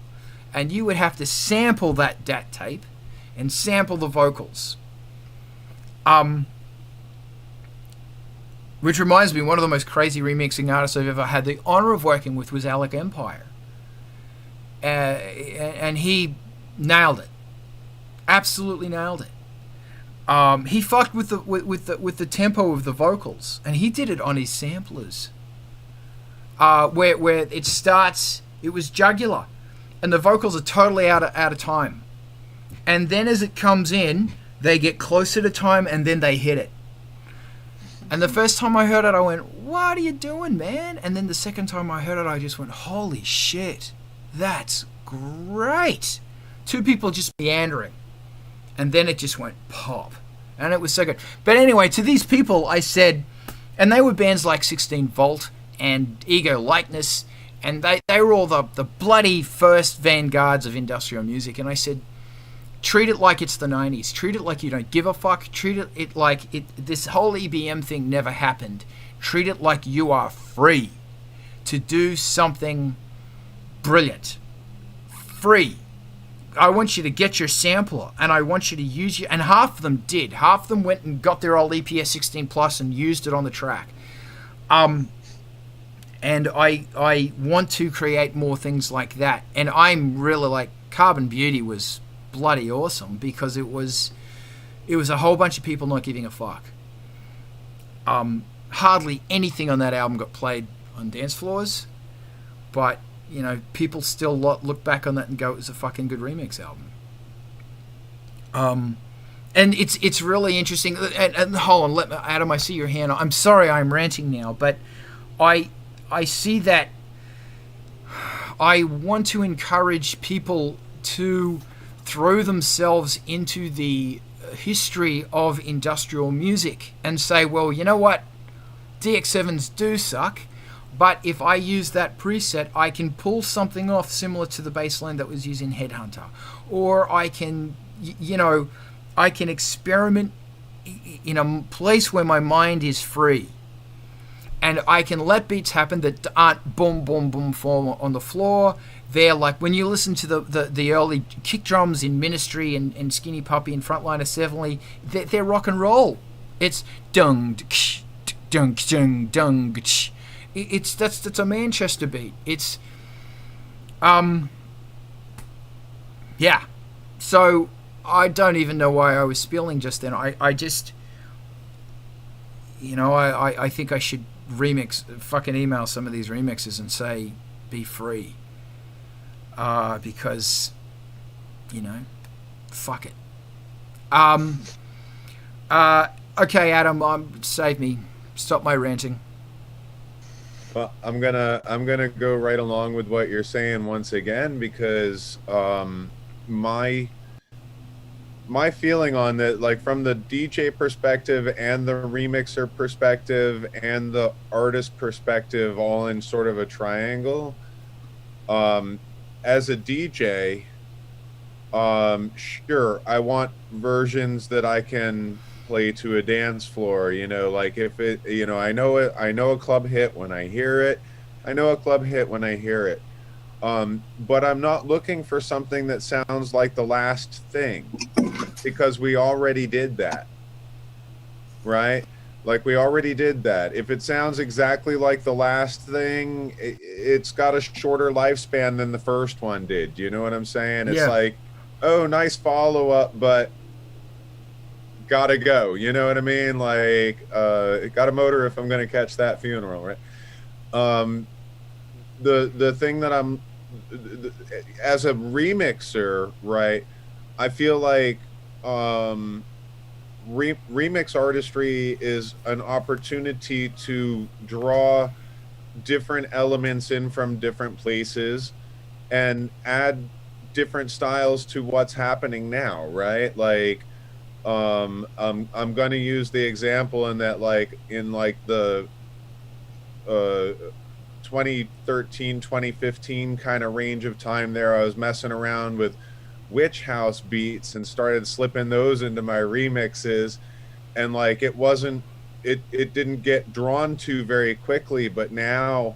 And you would have to sample that DAT tape and sample the vocals. Which reminds me, one of the most crazy remixing artists I've ever had the honor of working with was Alec Empire. And he nailed it. Absolutely nailed it. He fucked with the tempo of the vocals, and he did it on his samplers. Where it starts, it was jugular, and the vocals are totally out of time. And then as it comes in, they get closer to time, and then they hit it. And the first time I heard it, I went, "What are you doing, man?" And then the second time I heard it, I just went, "Holy shit, that's great!" Two people just meandering, and then it just went pop, and it was so good. But anyway, to these people, I said, and they were bands like 16 Volt and Ego Likeness, and they were all the bloody first vanguards of industrial music. And I said, treat it like it's the 90s. Treat it like you don't give a fuck. Treat it like this whole EBM thing never happened. Treat it like you are free to do something brilliant. Free. I want you to get your sampler, and I want you to use your... And half of them did. Half of them went and got their old EPS 16 Plus and used it on the track. And I want to create more things like that. And I'm really like... Carbon Beauty was bloody awesome because it was a whole bunch of people not giving a fuck. Hardly anything on that album got played on dance floors, but people still look back on that and go, it was a fucking good remix album. And it's really interesting. And hold on, Adam, I see your hand. I'm sorry I'm ranting now, but I see that I want to encourage people to throw themselves into the history of industrial music and say, well, you know what? DX7s do suck, but if I use that preset, I can pull something off similar to the bass line that was used in Headhunter. Or I can, I can experiment in a place where my mind is free. And I can let beats happen that aren't boom, boom, boom, fall on the floor. They're like, when you listen to the early kick drums in Ministry and Skinny Puppy and Frontliner 70, they're rock and roll. It's dung, dung, dung, dung. That's a Manchester beat. It's yeah. So I don't even know why I was spilling just then. you know, I think I should fucking email some of these remixes and say, be free. Because, you know, fuck it. Okay, Adam, save me. Stop my ranting. Well, I'm gonna go right along with what you're saying once again, because my feeling on that, like from the DJ perspective and the remixer perspective and the artist perspective, all in sort of a triangle. As a DJ, sure, I want versions that I can play to a dance floor, you know, like if it, you know, I know a club hit when I hear it. But I'm not looking for something that sounds like the last thing, because we already did that, right? Like we already did that. If it sounds exactly like the last thing, it's got a shorter lifespan than the first one did. You know what I'm saying? It's like, oh, nice follow-up, but gotta go. You know what I mean? Like, got a motor if I'm going to catch that funeral, right? The thing that as a remixer, right, I feel like remix artistry is an opportunity to draw different elements in from different places and add different styles to what's happening now, right? Like I'm going to use the example in that, like in like the 2013 2015 kind of range of time there, I was messing around with witch house beats and started slipping those into my remixes, and like it didn't get drawn to very quickly, but now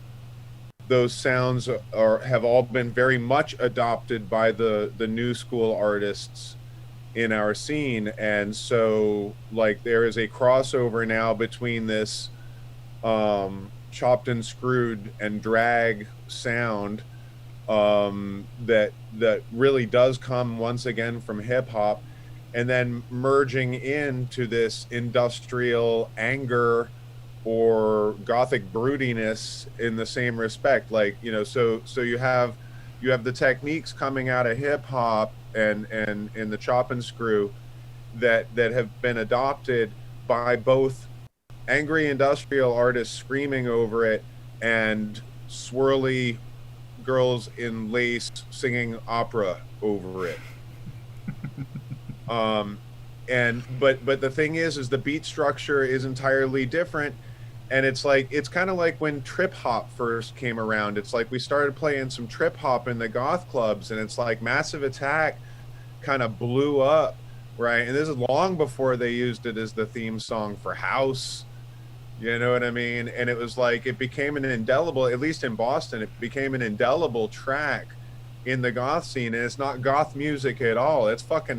those sounds have all been very much adopted by the new school artists in our scene. And so like there is a crossover now between this chopped and screwed and drag sound that really does come once again from hip hop, and then merging into this industrial anger or gothic broodiness in the same respect. Like, you know, so you have the techniques coming out of hip hop and in the chop and screw that have been adopted by both angry industrial artists screaming over it and swirly girls in lace singing opera over it. But the thing is the beat structure is entirely different, and it's like, it's kind of like when trip hop first came around. It's like we started playing some trip hop in the goth clubs, and it's like Massive Attack kind of blew up, right? And this is long before they used it as the theme song for house. You know what I mean? And it was like, it became an indelible, at least in Boston, it became an indelible track in the goth scene. And it's not goth music at all. It's fucking